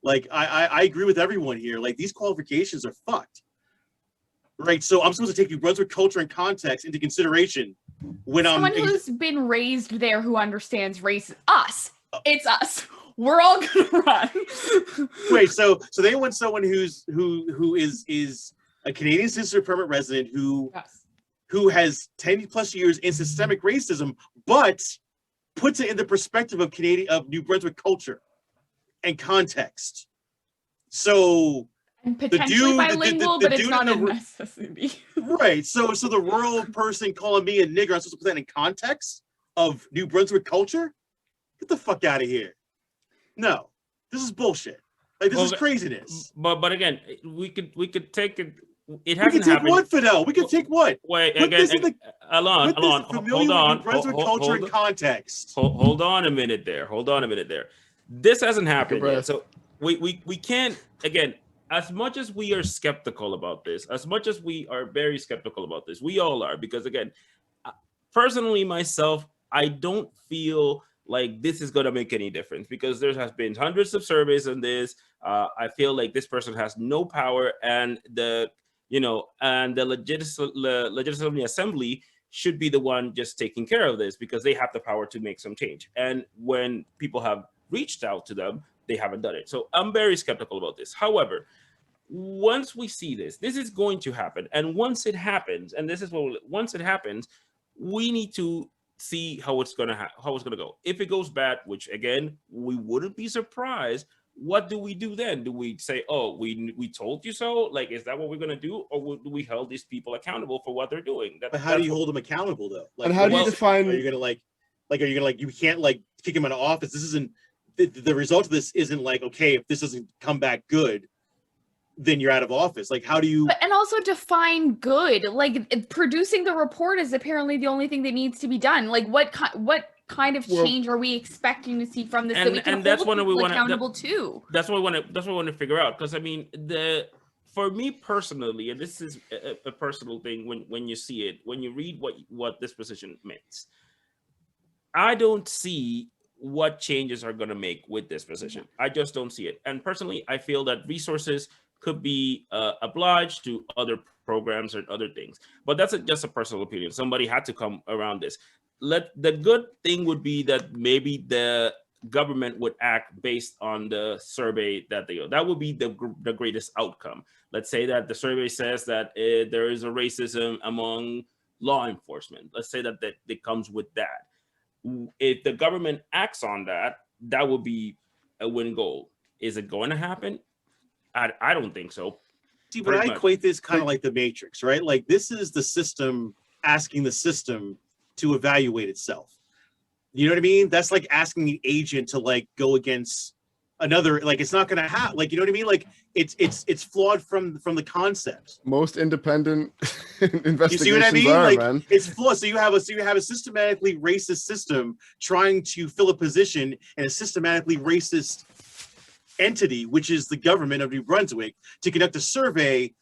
Like I agree with everyone here. Like these qualifications are fucked. Right, so I'm supposed to take New Brunswick culture and context into consideration when someone who's been raised there, who understands race. Us, it's us. We're all gonna run. Wait, so they want someone who is a Canadian citizen or permanent resident who has 10 plus years in systemic racism, but puts it in the perspective of New Brunswick culture and context. So. And potentially bilingual, but it's not a necessity. Right. So the rural person calling me a nigger, I'm supposed to put that in context of New Brunswick culture? Get the fuck out of here. No, this is bullshit. Like this is craziness. But again, we could take it. It hasn't happened. We could take what, Fidel? We could take what? Wait, again, Alon, hold on. New Brunswick culture and context. Hold on a minute there. This hasn't happened yet. So we can't, again, as much as we are skeptical about this, as much as we are very skeptical about this, we all are, because again, personally myself, I don't feel like this is going to make any difference, because there has been hundreds of surveys on this. I feel like this person has no power, and the legislative assembly should be the one just taking care of this, because they have the power to make some change. And when people have reached out to them, they haven't done it. So I'm very skeptical about this. However, once we see this is going to happen. And once it happens, we need to see how it's going to go. If it goes bad, which again, we wouldn't be surprised, what do we do then? Do we say, oh, we told you so? Like, is that what we're going to do? Or do we hold these people accountable for what they're doing? But how do you hold them accountable though? Like, and how do you define? Are you going to you can't like kick him out of office? This isn't the result of this isn't like, okay, if this doesn't come back good, then you're out of office. Like, how do you? And also define good. Like, producing the report is apparently the only thing that needs to be done. Like, what kind of change are we expecting to see from this that we can hold people accountable to? That's what we want to figure out. Because I mean, for me personally, and this is a personal thing, when you see it, when you read what this position means, I don't see what changes are going to make with this position. I just don't see it. And personally, I feel that resources could be obliged to other programs and other things. But that's just a personal opinion. Somebody had to come around this. The good thing would be that maybe the government would act based on the survey that would be the greatest outcome. Let's say that the survey says that there is a racism among law enforcement. Let's say that it comes with that. If the government acts on that, that would be a win goal. Is it going to happen? I don't think so. See, but I equate this kind of like the Matrix, right? Like this is the system asking the system to evaluate itself. You know what I mean? That's like asking the agent to like go against another. Like it's not going to happen. Like you know what I mean? Like it's flawed from the concept. Most independent investigations you see what I mean? are, like man. it's flawed. So you have a systematically racist system trying to fill a position in a systematically racist entity, which is the government of New Brunswick, to conduct a survey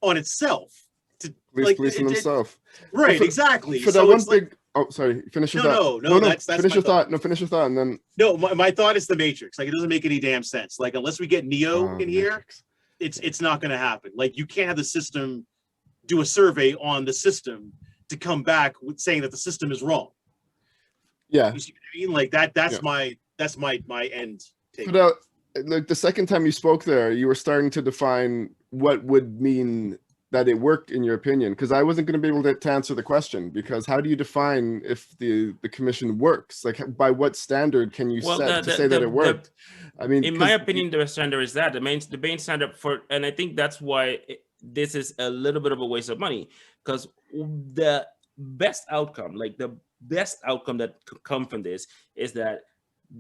on itself. To Policing themselves. Right, exactly. For that one big. Oh, sorry. Finish your thought. No. That's finish your thought. No, finish your thought, and then. No, my thought is the Matrix. Like it doesn't make any damn sense. Like unless we get Neo in here, Matrix. It's not going to happen. Like you can't have the system do a survey on the system to come back with saying that the system is wrong. Yeah. You see what I mean? Like that's my end take. But like the second time you spoke there, you were starting to define what would mean that it worked in your opinion, because I wasn't going to be able to answer the question, because how do you define if the commission works? Like by what standard can you set to say that it worked? I mean, in my opinion, the standard is that the main standard for, and I think that's why this is a little bit of a waste of money, because the best outcome, that could come from this is that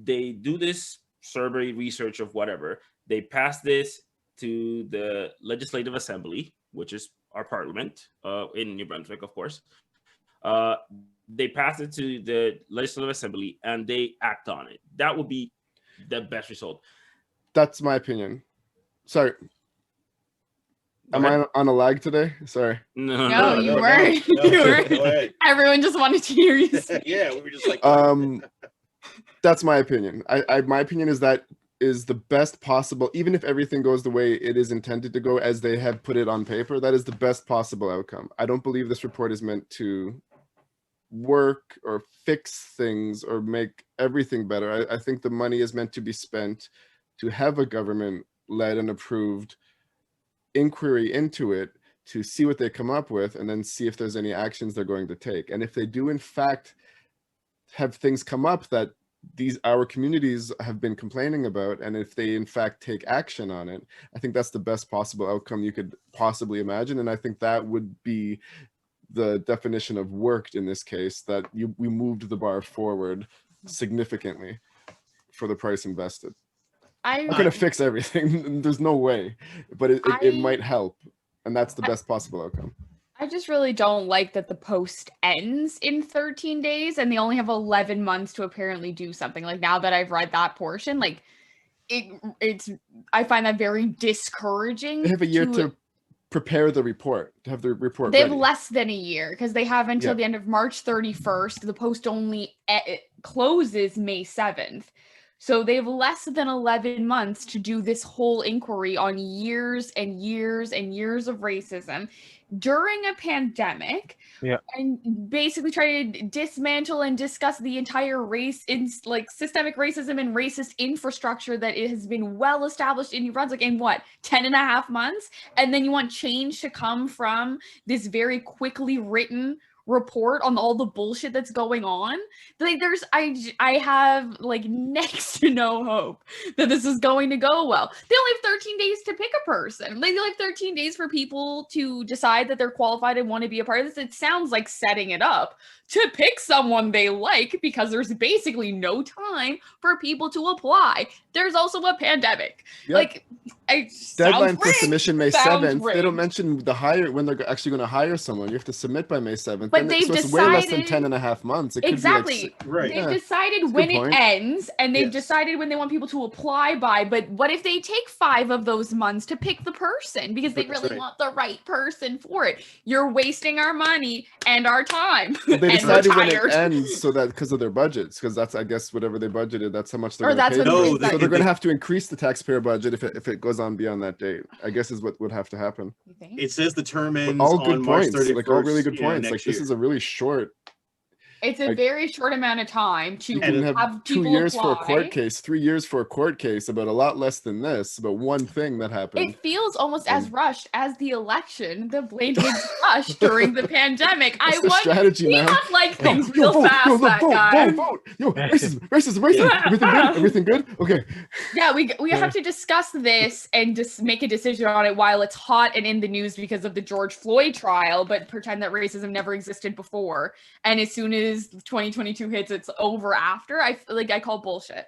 they do this survey research of whatever, they pass this to the Legislative Assembly, which is our parliament in New Brunswick, of course. They pass it to the Legislative Assembly and they act on it. That would be the best result. That's my opinion. Sorry. Am I on a lag today? Sorry. No, you weren't. You weren't. Everyone just wanted to hear you say. Yeah, we were just like. That's my opinion. My opinion is that is the best possible, even if everything goes the way it is intended to go as they have put it on paper, that is the best possible outcome. I don't believe this report is meant to work or fix things or make everything better. I think the money is meant to be spent to have a government-led and approved inquiry into it, to see what they come up with and then see if there's any actions they're going to take. And if they do in fact have things come up that our communities have been complaining about, and if they in fact take action on it, I think that's the best possible outcome you could possibly imagine. And I think that would be the definition of worked in this case, that we moved the bar forward significantly for the price invested. I'm not going to fix everything. There's no way, but it might help. And that's the best possible outcome. I just really don't like that the post ends in 13 days and they only have 11 months to apparently do something. Like now that I've read that portion, like I find that very discouraging. They have a year to prepare the report, to have the report They ready. have less than a year because they have until the end of March 31st. The post only closes May 7th. So they have less than 11 months to do this whole inquiry on years and years and years of racism during a pandemic, and basically try to dismantle and discuss the entire systemic racism and racist infrastructure that it has been well established in New Brunswick in 10.5 months. And then you want change to come from this very quickly written report on all the bullshit that's going on. Like I have like next to no hope that this is going to go well. They only have 13 days to pick a person. Like they only have 13 days for people to decide that they're qualified and want to be a part of this. It sounds like setting it up to pick someone they like, because there's basically no time for people to apply. There's also a pandemic. Like deadline for submission May 7th. They don't mention the hire when they're actually going to hire someone. You have to submit by May 7th. But they've decided, it's way less than 10.5 months. It exactly. Could be like, they've decided when it ends, and they've decided when they want people to apply by. But what if they take 5 of those months to pick the person because they really want the right person for it? You're wasting our money and our time. They decided when it ends, so that because of their budgets, because that's, I guess, whatever they budgeted, that's how much they're going to pay. So they're going to have to increase the taxpayer budget if it goes on beyond that date. I guess is what would have to happen. It says determined all good on points, March 31st, like all really good points. Like this is a really short. It's a very short amount of time to You can have 2 people years for a apply. court case, 3 years for a court case about a lot less than this, about one thing that happened. It feels almost as rushed as the election, the Blaine Higgs rush during the pandemic. That's the strategy, man. Must like things real fast, that guy. Vote. Yo, racism. Everything good? Okay. Yeah, we have to discuss this and just make a decision on it while it's hot and in the news because of the George Floyd trial, but pretend that racism never existed before. And as soon as 2022 hits, it's over after. I call bullshit.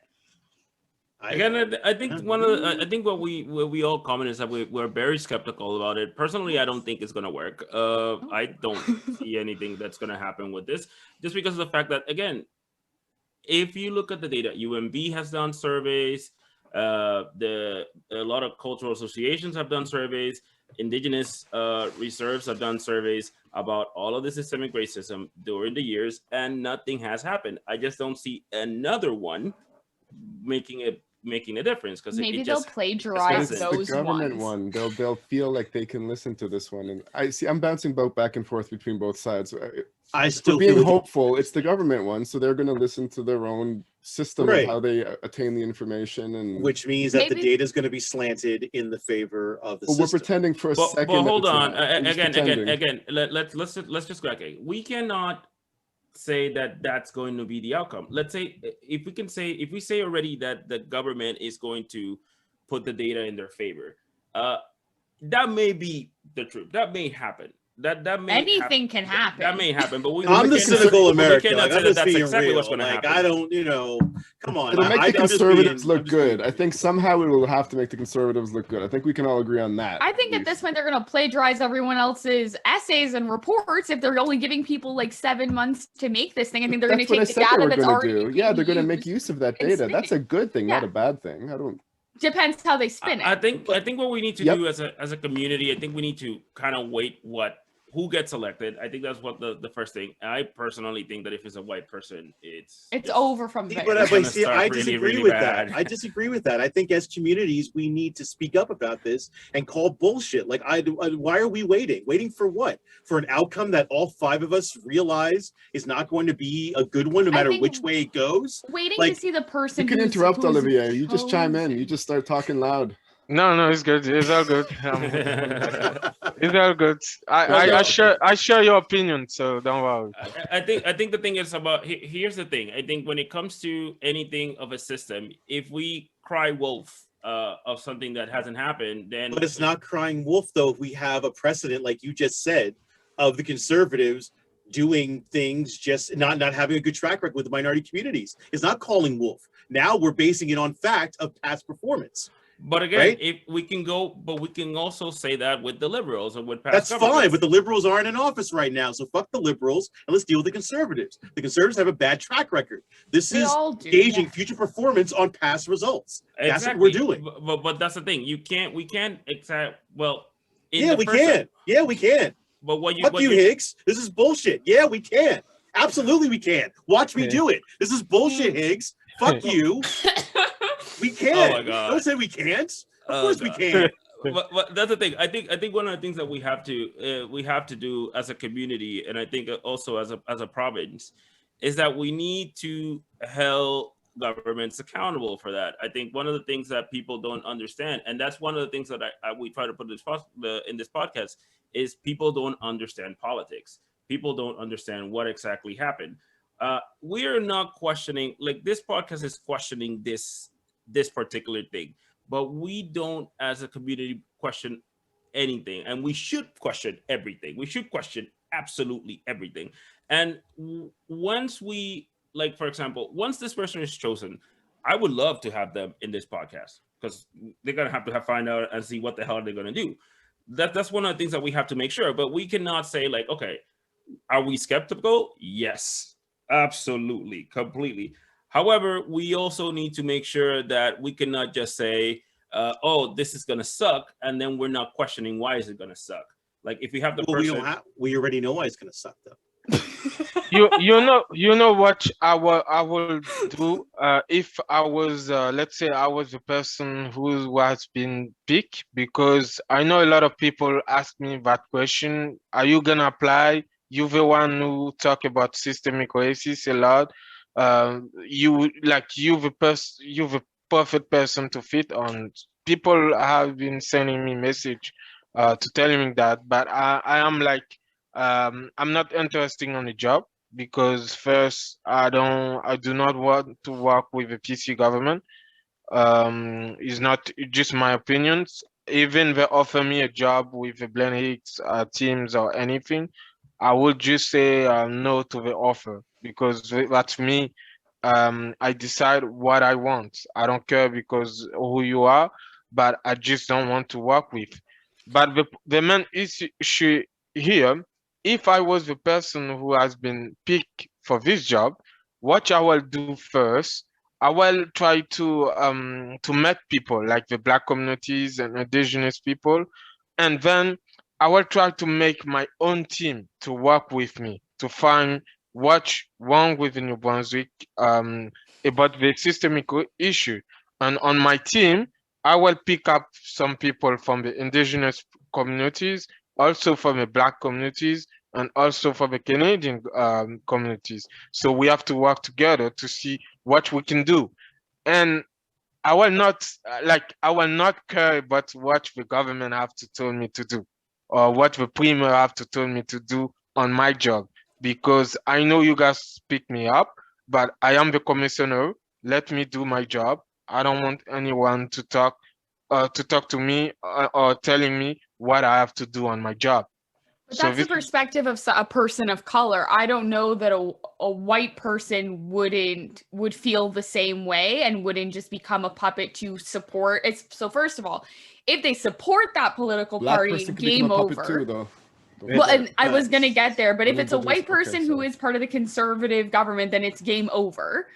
Again, I think I think what we all comment is that we're very skeptical about it. Personally, I don't think it's gonna work. I don't see anything that's gonna happen with this, just because of the fact that, again, if you look at the data, UMB has done surveys. A lot of cultural associations have done surveys. Indigenous reserves have done surveys about all of the systemic racism during the years, and nothing has happened. I just don't see another one making a difference, because maybe they'll plagiarize those the government ones. one. They'll feel like they can listen to this one, and I'm bouncing back and forth between both sides. I still being hopeful. It's the government one, so they're going to listen to their own system of how they attain the information, and which means that the data is going to be slanted in the favor of the system. We're pretending for a second. But hold on, again. Let's just go. Okay, we cannot say that that's going to be the outcome. Let's say if we say already that the government is going to put the data in their favor, that may be the truth. That may happen. That may anything can happen. That may happen, but I'm the cynical American. Like, that's exactly what's going to happen. I don't, come on. It'll make the conservatives look good. I think somehow it will have to make the conservatives look good. I think we can all agree on that. I think at this point they're going to plagiarize everyone else's essays and reports if they're only giving people like 7 months to make this thing. I think they're going to take the data that's already yeah, they're going to make use of that data. That's a good thing, not a bad thing. I don't. Depends how they spin it. I think what we need to do as a community, I think we need to kind of wait who gets elected. I think that's what the first thing. I personally think that if it's a white person, it's over from there. But I disagree with that. I disagree with that. I think as communities, we need to speak up about this and call bullshit. Like, why are we waiting? Waiting for what? For an outcome that all 5 of us realize is not going to be a good one, no matter which way it goes? Waiting to see the person. You can interrupt, Olivier. You just chime in. You just start talking loud. No, it's good. It's all good. It's all good. I share your opinion, so don't worry. I think the thing is about here's the thing. I think when it comes to anything of a system, if we cry wolf of something that hasn't happened, then but it's not crying wolf though. If we have a precedent, like you just said, of the conservatives doing things just not having a good track record with the minority communities, it's not calling wolf. Now we're basing it on fact of past performance. But again, if we can go, but we can also say that with the liberals and with past that's fine, but the liberals aren't in office right now, so fuck the liberals and let's deal with the conservatives. The conservatives have a bad track record. This is gauging future performance on past results. Exactly. That's what we're doing. But that's the thing. We can't exact. Well, we can. Yeah, we can. But fuck you, Higgs. This is bullshit. Yeah, we can. Absolutely, we can. Watch me do it. This is bullshit, Higgs. Fuck you. We can. Oh my God. Don't say we can't. Of course we can. But that's the thing. I think one of the things that we have to do as a community, and I think also as a province, is that we need to hold governments accountable for that. I think one of the things that people don't understand, and that's one of the things that we try to put in this podcast, is people don't understand politics. People don't understand what exactly happened. We are not questioning, like this podcast is questioning this particular thing, but we don't as a community question anything, and we should question everything. We should question absolutely everything. And once we, like, for example, once this person is chosen, I would love to have them in this podcast, because they're gonna have to find out and see what the hell they're gonna do. That's one of the things that we have to make sure. But we cannot say like, okay, are we skeptical? Yes, absolutely, completely. However, we also need to make sure that we cannot just say, oh, this is going to suck, and then we're not questioning why is it going to suck. Like if we have the person... we already know why it's going to suck, though. you know what I will do if I was let's say I was the person who was being picked, because I know a lot of people ask me that question: are you gonna apply You're the one who talk about systemic racism a lot. You're the perfect person to fit on. People have been sending me message to telling me that, but I am like, I'm not interested on the job because first I do not want to work with a PC government. Is not just my opinions. Even they offer me a job with the Blend Hicks teams or anything, I would just say no to the offer because that's me. I decide what I want. I don't care because who you are, but I just don't want to work with. But the main issue here, if I was the person who has been picked for this job, what I will do first, I will try to meet people like the Black communities and indigenous people, and then I will try to make my own team to work with me to find what's wrong with the New Brunswick about the systemic issue. And on my team, I will pick up some people from the indigenous communities, also from the Black communities, and also for the Canadian communities. So we have to work together to see what we can do. And I will not I will not care about what the government have to tell me to do or what the premier have to tell me to do on my job because I know you guys pick me up, but I am the commissioner. Let me do my job. I don't want anyone to talk to me or telling me what I have to do on my job. But that's the perspective of a person of color. I don't know that a white person would feel the same way and wouldn't just become a puppet to support. So first of all, if they support that political party, game over. Too, though. Well, and I was gonna get there, but if it's a white person who is part of the conservative government, then it's game over.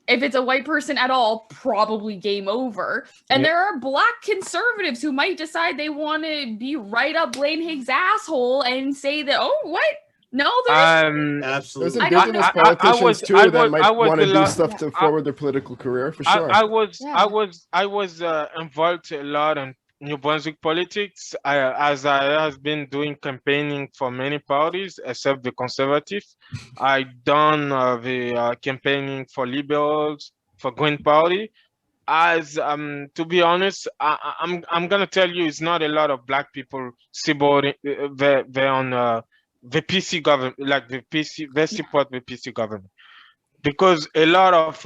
If it's a white person at all, probably game over. And there are Black conservatives who might decide they want to be right up Blaine Higgs' asshole and say that, oh, what? No, there's absolutely. There's indigenous politicians too that might want to do stuff to forward their political career for sure. I was involved a lot in New Brunswick politics, as I have been doing campaigning for many parties except the Conservative. I done the campaigning for Liberals, for Green Party. As to be honest, I'm gonna tell you, it's not a lot of Black people supporting they're on the PC government, like the PC, they support the PC government because a lot of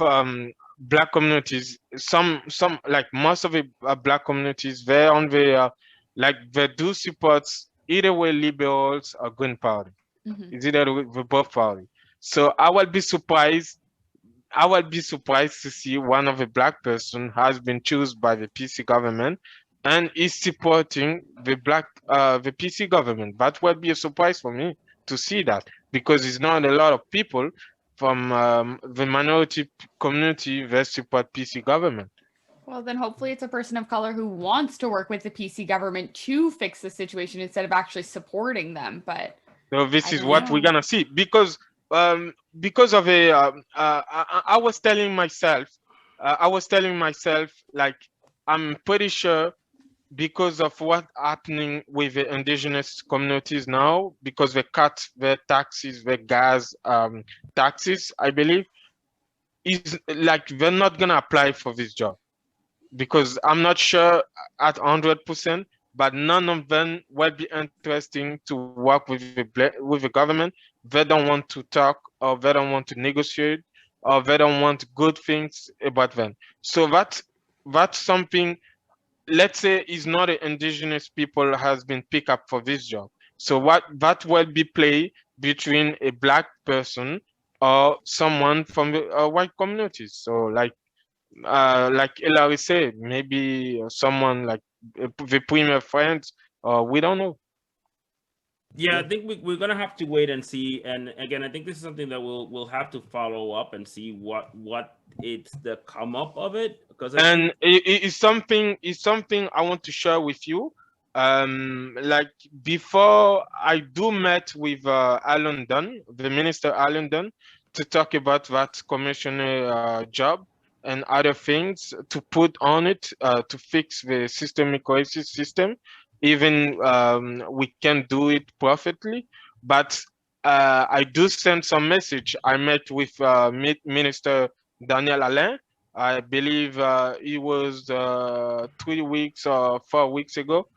Black communities, some like most of the Black communities, they're on the like they do support either way Liberals or Green Party. It's either the both party. So I will be surprised to see one of the Black person has been chosen by the PC government and is supporting the the PC government. That would be a surprise for me to see that because it's not a lot of people from the minority community that support PC government. Well, then hopefully it's a person of color who wants to work with the PC government to fix the situation instead of actually supporting them. But so this is what we're gonna see because of a I was telling myself like I'm pretty sure because of what's happening with the indigenous communities now, because they cut their taxes, their gas taxes, I believe, is like they're not gonna apply for this job because I'm not sure at 100%, but none of them will be interesting to work with the government. They don't want to talk, or they don't want to negotiate, or they don't want good things about them. So that's something. Let's say is not an indigenous people has been picked up for this job. So that will be play between a Black person or someone from the white communities. So like Hilary said, maybe someone like the premier friends, we don't know. Yeah, I think we're gonna have to wait and see. And again, I think this is something that we'll have to follow up and see what it's the come up of it. Because it's something I want to share with you. Like before I do met with Alan Dunn, the Minister Alan Dunn, to talk about that commissioner job and other things to put on it to fix the systemic racism system. Even we can do it perfectly, but I do send some message. I met with Minister Daniel Alain. I believe it was 3 weeks or 4 weeks ago.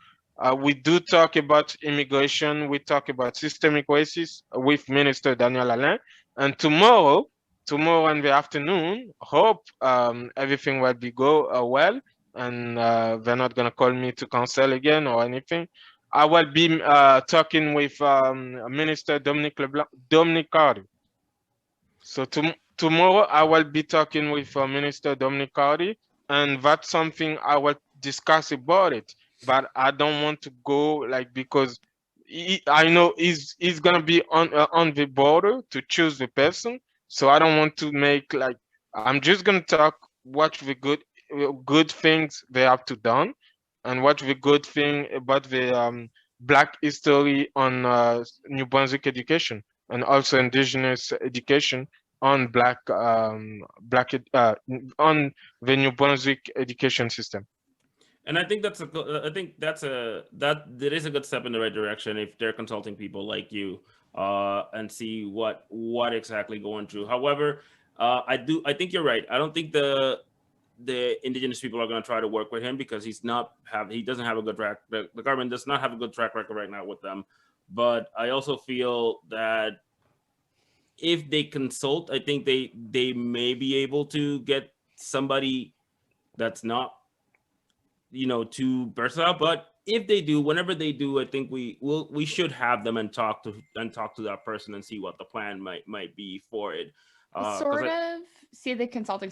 We do talk about immigration. We talk about systemic racism with Minister Daniel Alain. And tomorrow in the afternoon, hope everything will be go well, and they're not gonna call me to cancel again or anything. I will be talking with Minister Dominic Cardi. So tomorrow I will be talking with Minister Dominic Cardi, and that's something I will discuss about it. But I don't want to go like, because I know he's gonna be on the border to choose the person. So I don't want to make like, I'm just gonna talk what the good things they have to done, and what the good thing about the Black history on New Brunswick education, and also Indigenous education on on the New Brunswick education system. And I think that is a good step in the right direction if they're consulting people like you and see what exactly going through. However, I think you're right. I don't think the Indigenous people are going to try to work with him, because he doesn't have a good track. The government does not have a good track record right now with them. But I also feel that if they consult, I think they may be able to get somebody that's not, too versatile. But if they do, whenever they do, I think we should have them and talk to that person and see what the plan might be for it. I sort of see the consulting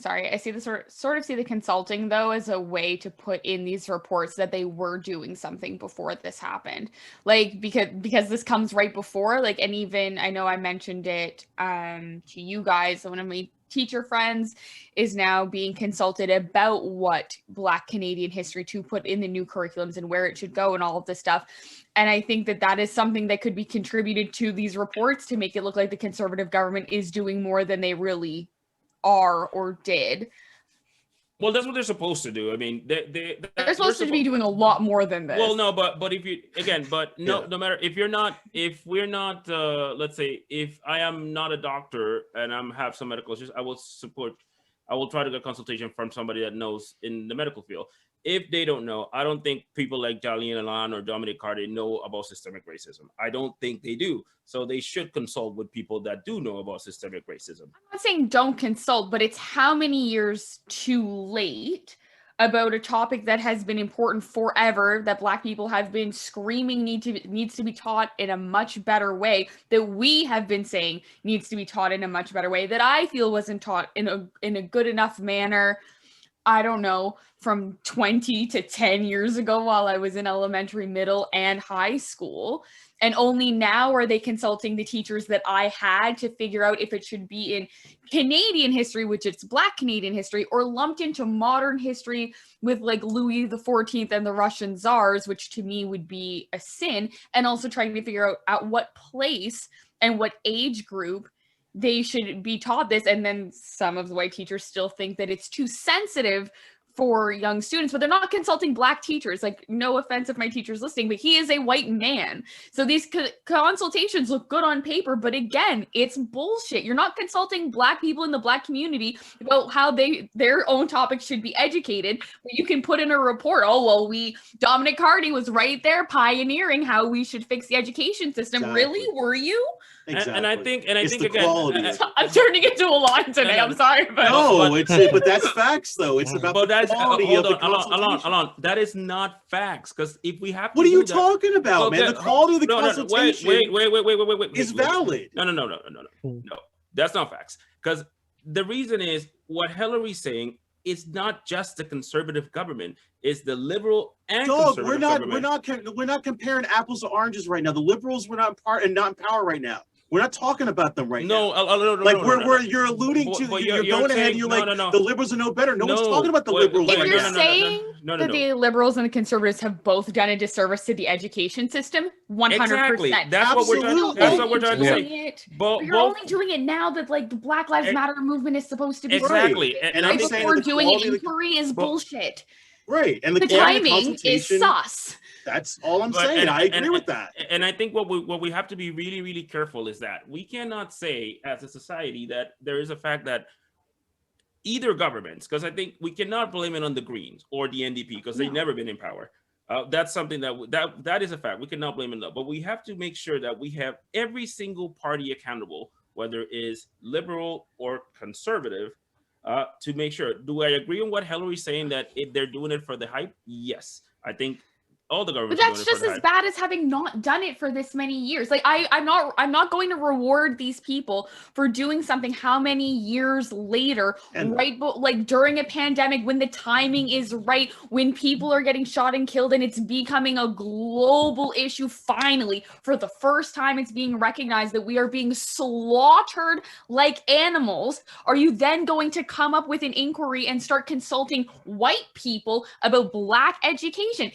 though as a way to put in these reports that they were doing something before this happened, like because this comes right before, like, and even I know I mentioned it to you guys, one of my teacher friends is now being consulted about what Black Canadian history to put in the new curriculums and where it should go and all of this stuff. And I think that is something that could be contributed to these reports to make it look like the Conservative government is doing more than they really are or did. Well, that's what they're supposed to do. I mean, they're supposed to be doing a lot more than this. Well, no, but if you no matter if we're not, let's say if I am not a doctor and have some medical issues, I will try to get consultation from somebody that knows in the medical field. If they don't know, I don't think people like Jolene Alain or Dominic Cardi know about systemic racism. I don't think they do. So they should consult with people that do know about systemic racism. I'm not saying don't consult, but it's how many years too late about a topic that has been important forever, that Black people have been screaming needs to be taught in a much better way, that we have been saying needs to be taught in a much better way, that I feel wasn't taught in a good enough manner. I don't know, from 20 to 10 years ago while I was in elementary, middle, and high school. And only now are they consulting the teachers that I had to figure out if it should be in Canadian history, which it's Black Canadian history, or lumped into modern history with like Louis XIV and the Russian czars, which to me would be a sin. And also trying to figure out at what place and what age group they should be taught this. And then some of the white teachers still think that it's too sensitive for young students, but they're not consulting Black teachers. Like, no offense if my teacher's listening, but he is a white man. So these consultations look good on paper, but again, it's bullshit. You're not consulting Black people in the Black community about how their own topics should be educated, but you can put in a report, oh, well, Dominic Cardi was right there pioneering how we should fix the education system. Exactly. Really? Were you? Exactly. And I think again, I'm turning into a line today. I'm sorry, but but that's facts though. It's about the quality of the consultation. Hold on. That is not facts, because if we have to, what are you talking about, man? The quality of the consultation. Wait. Is valid. No, that's not facts. Because the reason is what Hillary's saying. It's not just the Conservative government; it's the Liberal and Conservative government. We're not comparing apples to oranges right now. The Liberals were not in power right now. We're not talking about them right now. You're alluding to. You're going ahead and you're the Liberals are no better. No one's talking about the Liberals. If you're saying that the Liberals and the Conservatives have both done a disservice to the education system, 100%. Exactly. That's what we're trying to say. But you're only doing it now that like the Black Lives Matter movement is supposed to be exactly. And I'm saying doing an inquiry is bullshit. Right, and the timing is sus. That's all I'm saying. I agree with that. And I think what we have to be really, really careful is that we cannot say as a society that there is a fact that either governments, because I think we cannot blame it on the Greens or the NDP because they've never been in power. That's something that is a fact. We cannot blame it on, but we have to make sure that we have every single party accountable, whether it is liberal or conservative, to make sure. Do I agree on what Hillary's saying that if they're doing it for the hype? Yes, I think all the governments. But that's just as bad as having not done it for this many years. Like I'm not going to reward these people for doing something how many years later, like during a pandemic when the timing is right, when people are getting shot and killed and it's becoming a global issue. Finally, for the first time, it's being recognized that we are being slaughtered like animals. Are you then going to come up with an inquiry and start consulting white people about Black education?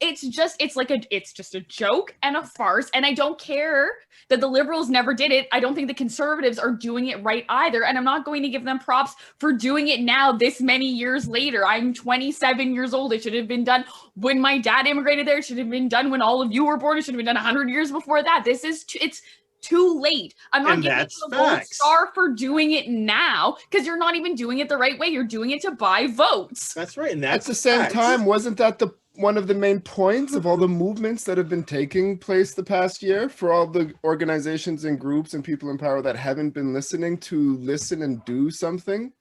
It's just a joke and a farce. And I don't care that the liberals never did it. I don't think the conservatives are doing it right either. And I'm not going to give them props for doing it now this many years later. I'm 27 years old. It should have been done when my dad immigrated there. It should have been done when all of you were born. It should have been done 100 years before that. It's too late. I'm not giving you the gold star for doing it now because you're not even doing it the right way. You're doing it to buy votes. That's right. And that's at the same time, wasn't that one of the main points of all the movements that have been taking place the past year for all the organizations and groups and people in power that haven't been listening to listen and do something?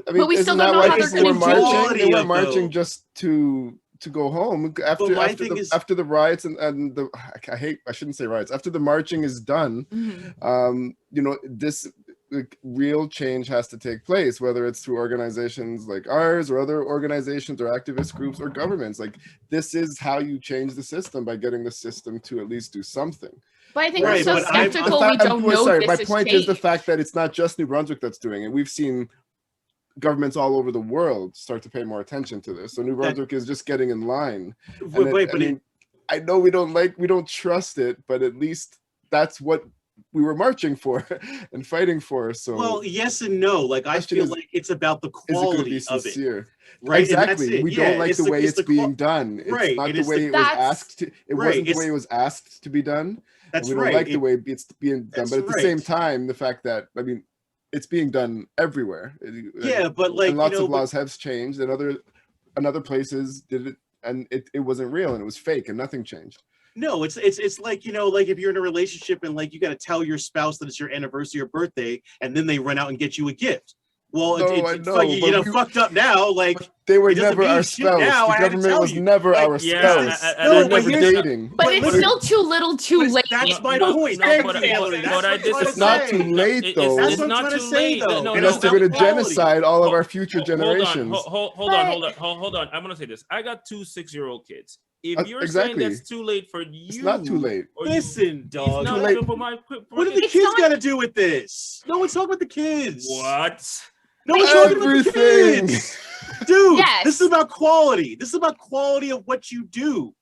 I mean, but we still don't know how they're going to do it. They were marching just to go home after the riots and the I shouldn't say riots, after the marching is done. This real change has to take place, whether it's through organizations like ours or other organizations or activist groups or governments. Like, this is how you change the system, by getting the system to at least do something. But I think we're so skeptical we don't know this my point is the fact that it's not just New Brunswick that's doing it. We've seen governments all over the world start to pay more attention to this. So New Brunswick is just getting in line. I know we don't trust it, but at least that's what we were marching for and fighting for. So, well, yes and no. Like, I feel like it's about the quality of it. Right? Exactly. We don't like the way it's being done. It's not the way it was asked to. It wasn't the way it was asked to be done. That's right. We don't like the way it's being done. But at the same time, the fact that, I mean, it's being done everywhere. Yeah, but like, and lots of laws have changed, and other places did it, and it wasn't real and it was fake and nothing changed. No, it's like, like if you're in a relationship and like you got to tell your spouse that it's your anniversary or birthday, and then they run out and get you a gift. Well, it's fucked up now. Like, they were never our spouse. The government was never our spouse. They were never dating. But it's still too little, too late. That's my point. It's not too late, though. That's what I'm trying to say, though. Unless they're going to genocide all of our future generations. Hold on. I'm going to say this. I got 2 6-year-old kids. If you're saying that's too late for you, it's not too late. Listen, dog. What do the kids got to do with this? No one's talking about the kids. What? No one's talking about the kids. Dude, this is about quality. This is about quality of what you do.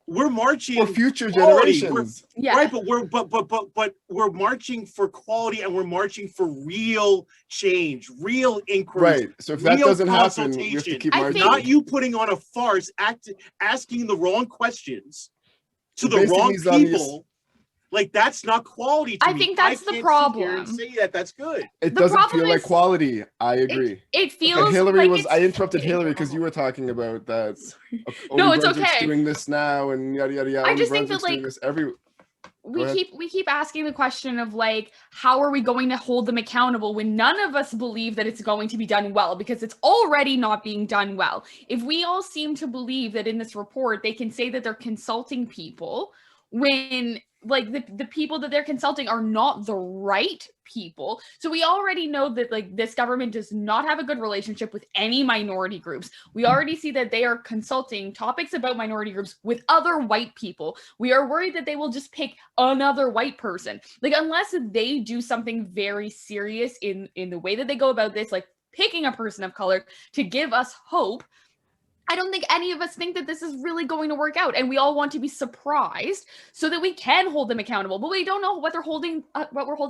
We're marching for future generations. Right, but we're marching for quality, and we're marching for real change, real inquiry. Right. So if that doesn't happen, we have to keep marching. Not you putting on a farce, asking the wrong questions to the wrong people. Like, that's not quality to me. I think that's the problem. Say that's good. It doesn't feel like quality. I agree. It feels and Hillary like I interrupted Hillary because you were talking about that. No, it's okay. Doing this now and yada yada yada. I just think that, like, we keep asking the question of, like, how are we going to hold them accountable when none of us believe that it's going to be done well, because it's already not being done well. If we all seem to believe that in this report they can say that they're consulting people when, like, the people that they're consulting are not the right people. So we already know that, like, this government does not have a good relationship with any minority groups. We already see that they are consulting topics about minority groups with other white people. We are worried that they will just pick another white person. Like, unless they do something very serious in the way that they go about this, like picking a person of color to give us hope, I don't think any of us think that this is really going to work out, and we all want to be surprised so that we can hold them accountable. But we don't know what we're holding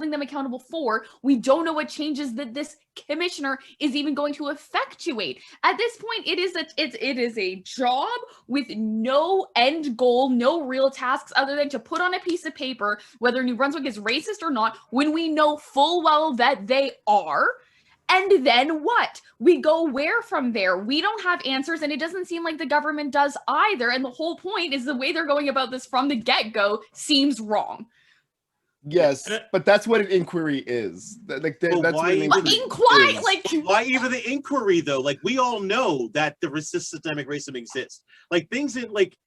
them accountable for. We don't know what changes that this commissioner is even going to effectuate. At this point, it is a job with no end goal, no real tasks other than to put on a piece of paper whether New Brunswick is racist or not, when we know full well that they are. And then what? We go where from there? We don't have answers, and it doesn't seem like the government does either. And the whole point is the way they're going about this from the get-go seems wrong. Yes, but that's what an inquiry is. Like that's what an inquiry is. Like, why even the inquiry though? Like, we all know that the systemic racism exists. Like, things that, like,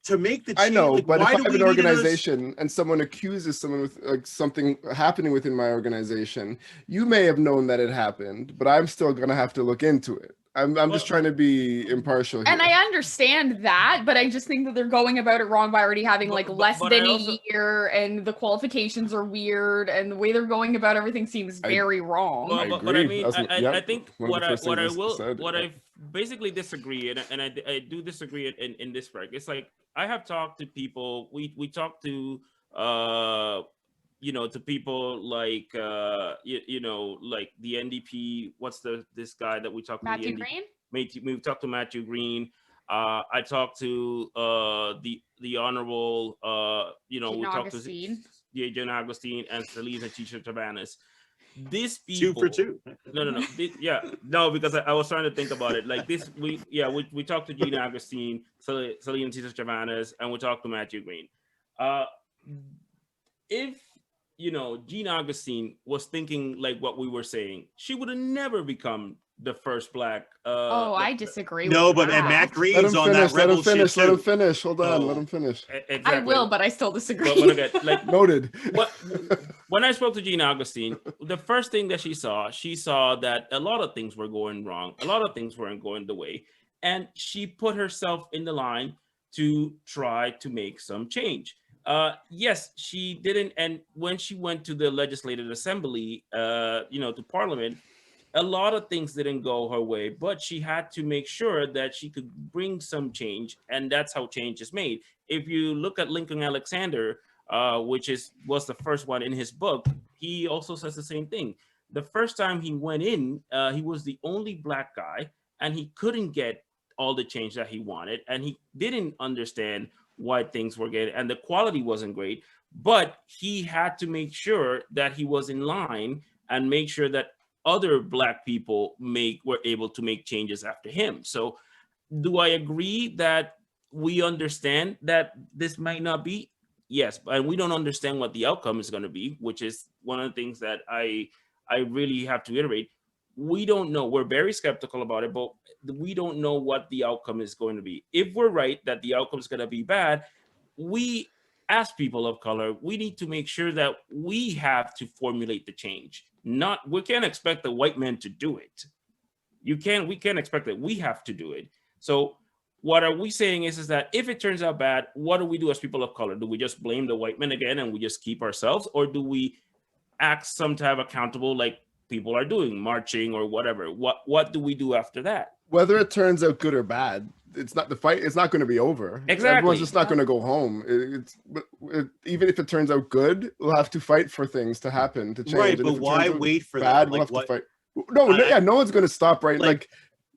to make the change, I know, like, but if why I do have we an need to organization and someone accuses someone with like something happening within my organization, you may have known that it happened, but I'm still gonna have to look into it. I'm just trying to be impartial here. And I understand that, but I just think that they're going about it wrong by already having like less than a year, and the qualifications are weird, and the way they're going about everything seems very wrong. But I mean, I think what I basically disagree, and I do disagree in this fact. It's like, I have talked to people. We talked to to people like like the NDP. What's this guy that we talked to? Matthew Green. We talked to Matthew Green. I talked to the honorable Jean Augustine. Jean Augustine and Celise and Teacher Tabanas. These people 2 for 2. No, because I was trying to think about it. Like this, we talked to Jean Augustine, Celine and Teacher Tabanas, and we talked to Matthew Green. If Jean Augustine was thinking like what we were saying, she would have never become the first black. I disagree. No, but and Matt Green's on that rebel shit too. Let him finish. Hold on, let him finish. Exactly. I will, but I still disagree. But again, like, noted. When I spoke to Jean Augustine, the first thing that she saw that a lot of things were going wrong. A lot of things weren't going the way, and she put herself in the line to try to make some change. Yes, she didn't. And when she went to the Legislative Assembly, to Parliament, a lot of things didn't go her way, but she had to make sure that she could bring some change, and that's how change is made. If you look at Lincoln Alexander, which was the first one in his book, he also says the same thing. The first time he went in, he was the only black guy, and he couldn't get all the change that he wanted, and he didn't understand why things were getting, and the quality wasn't great, but he had to make sure that he was in line and make sure that other black people were able to make changes after him. So do I agree that we understand that this might not be? Yes, and we don't understand what the outcome is going to be, which is one of the things that I really have to iterate. We don't know. We're very skeptical about it, but we don't know what the outcome is going to be. If we're right that the outcome is going to be bad, we, as people of color, we need to make sure that we have to formulate the change. We can't expect the white man to do it. We can't expect that. We have to do it. So what are we saying is that if it turns out bad, what do we do as people of color? Do we just blame the white man again and we just keep ourselves, or do we act some type of accountable, like people are doing, marching or whatever? What do we do after that? Whether it turns out good or bad, it's not the fight. It's not going to be over. Exactly. Everyone's just not going to go home. Even if it turns out good, we'll have to fight for things to happen, to change. Right, and but why wait for bad, that? we'll Like, have to fight. No one's going to stop. Right, I'm like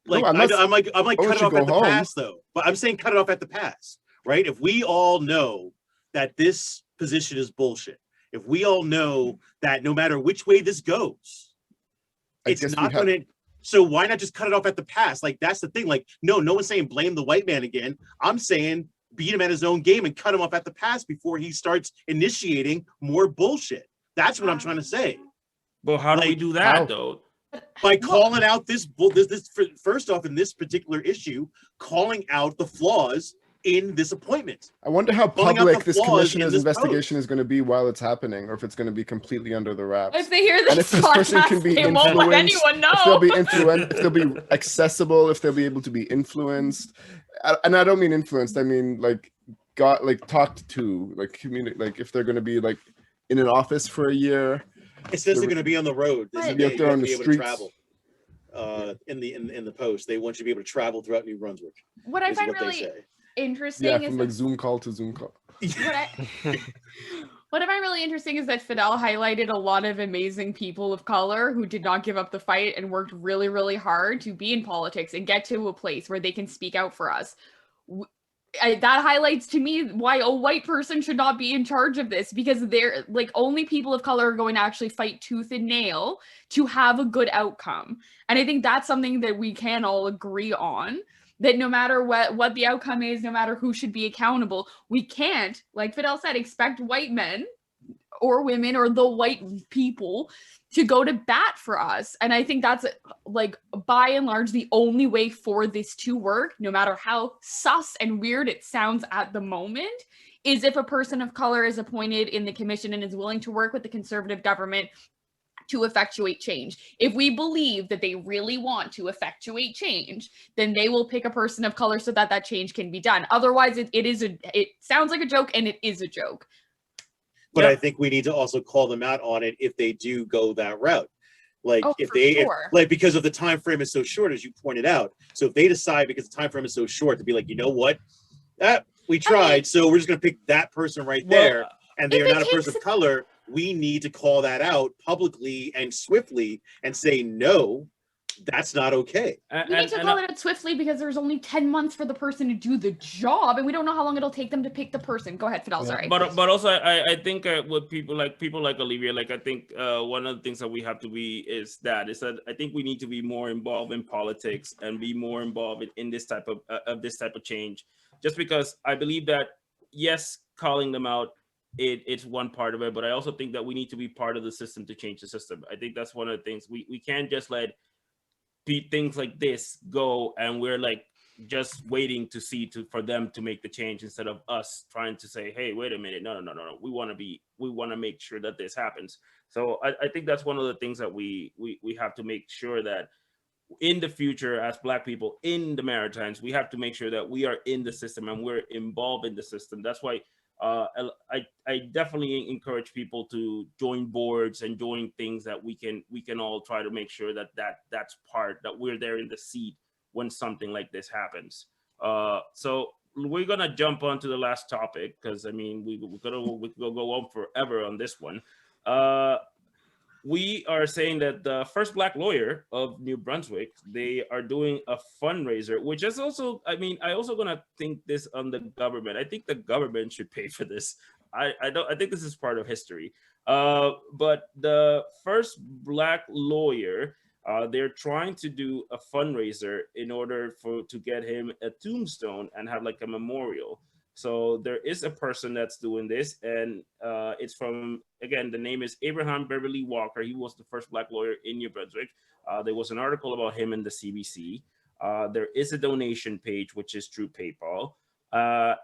cut it off at the pass though. But I'm saying cut it off at the pass, right? If we all know that this position is bullshit, if we all know that no matter which way this goes, it's not going to. So why not just cut it off at the pass? Like, that's the thing. Like, no one's saying blame the white man again. I'm saying beat him at his own game and cut him off at the pass before he starts initiating more bullshit. That's what I'm trying to say. Well, how do we do that though? By calling out this first off, in this particular issue, calling out the flaws in this appointment. I wonder how public this commissioner's investigation is going to be while it's happening, or if it's going to be completely under the wraps. If they hear this, and if this person can be they won't let anyone know. If they'll be accessible, if they'll be able to be influenced. And I don't mean influenced, I mean talked to, like communicate, like if they're going to be like in an office for a year. It says they're going to be on the road. They're out there on the streets. in the post. They want you to be able to travel throughout New Brunswick. What I find really interesting yeah, is from like Zoom call to Zoom call. What I find really interesting is that Fidel highlighted a lot of amazing people of color who did not give up the fight and worked really, really hard to be in politics and get to a place where they can speak out for us. That highlights to me why a white person should not be in charge of this, because they're like, only people of color are going to actually fight tooth and nail to have a good outcome. And I think that's something that we can all agree on. That no matter what the outcome is, no matter who should be accountable, we can't, like Fidel said, expect white men or women or the white people to go to bat for us. And I think that's like by and large the only way for this to work, no matter how sus and weird it sounds at the moment, is if a person of color is appointed in the commission and is willing to work with the conservative government to effectuate change. If we believe that they really want to effectuate change, then they will pick a person of color so that that change can be done. Otherwise, it sounds like a joke, and it is a joke. But I think we need to also call them out on it if they do go that route. Like because of the time frame is so short, as you pointed out. So if they decide, because the time frame is so short, to be like, you know what, we tried, so we're just going to pick that person right there, and they are not a person of color. We need to call that out publicly and swiftly and say, no, that's not okay. We need to call it out swiftly because there's only 10 months for the person to do the job, and we don't know how long it'll take them to pick the person. Go ahead, Fidel, sorry. But also, I think with people like Olivier, like I think one of the things that we have to be is that I think we need to be more involved in politics and be more involved in this type of change. Just because I believe that, yes, calling them out, it's one part of it, but I also think that we need to be part of the system to change the system. I think that's one of the things. We can't just let things like this go and we're like just waiting to see for them to make the change instead of us trying to say, hey, wait a minute, no, we want to make sure that this happens. So I think that's one of the things that we have to make sure that in the future, as Black people in the Maritimes, we have to make sure that we are in the system and we're involved in the system. That's why I definitely encourage people to join boards and join things that we can all try to make sure that's part, that we're there in the seat when something like this happens. So we're gonna jump on to the last topic, because I mean we could go on forever on this one. We are saying that the first Black lawyer of New Brunswick, they are doing a fundraiser, which is also, I mean, I also gonna think this on the government. I think the government should pay for this. I think this is part of history. But the first Black lawyer, they're trying to do a fundraiser in order to get him a tombstone and have like a memorial. So there is a person that's doing this, and it's from, again, the name is Abraham Beverly Walker. He was the first Black lawyer in New Brunswick. There was an article about him in the CBC. There is a donation page, which is through PayPal.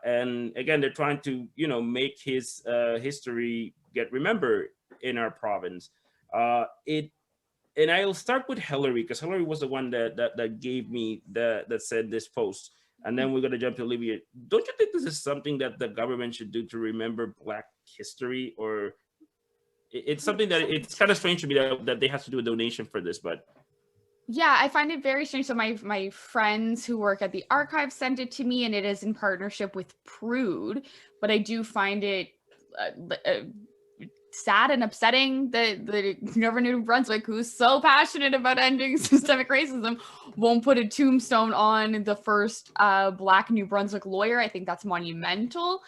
And again, they're trying to, make his history get remembered in our province. And I'll start with Hillary, because Hillary was the one that gave me that said this post. And then we're going to jump to Olivier. Don't you think this is something that the government should do to remember Black history? Or it's something that it's kind of strange to me that they have to do a donation for this, but. Yeah, I find it very strange. So my friends who work at the archive sent it to me, and it is in partnership with Prude. But I do find it sad and upsetting that the Governor of New Brunswick, who's so passionate about ending systemic racism, won't put a tombstone on the first Black New Brunswick lawyer. I think that's monumental,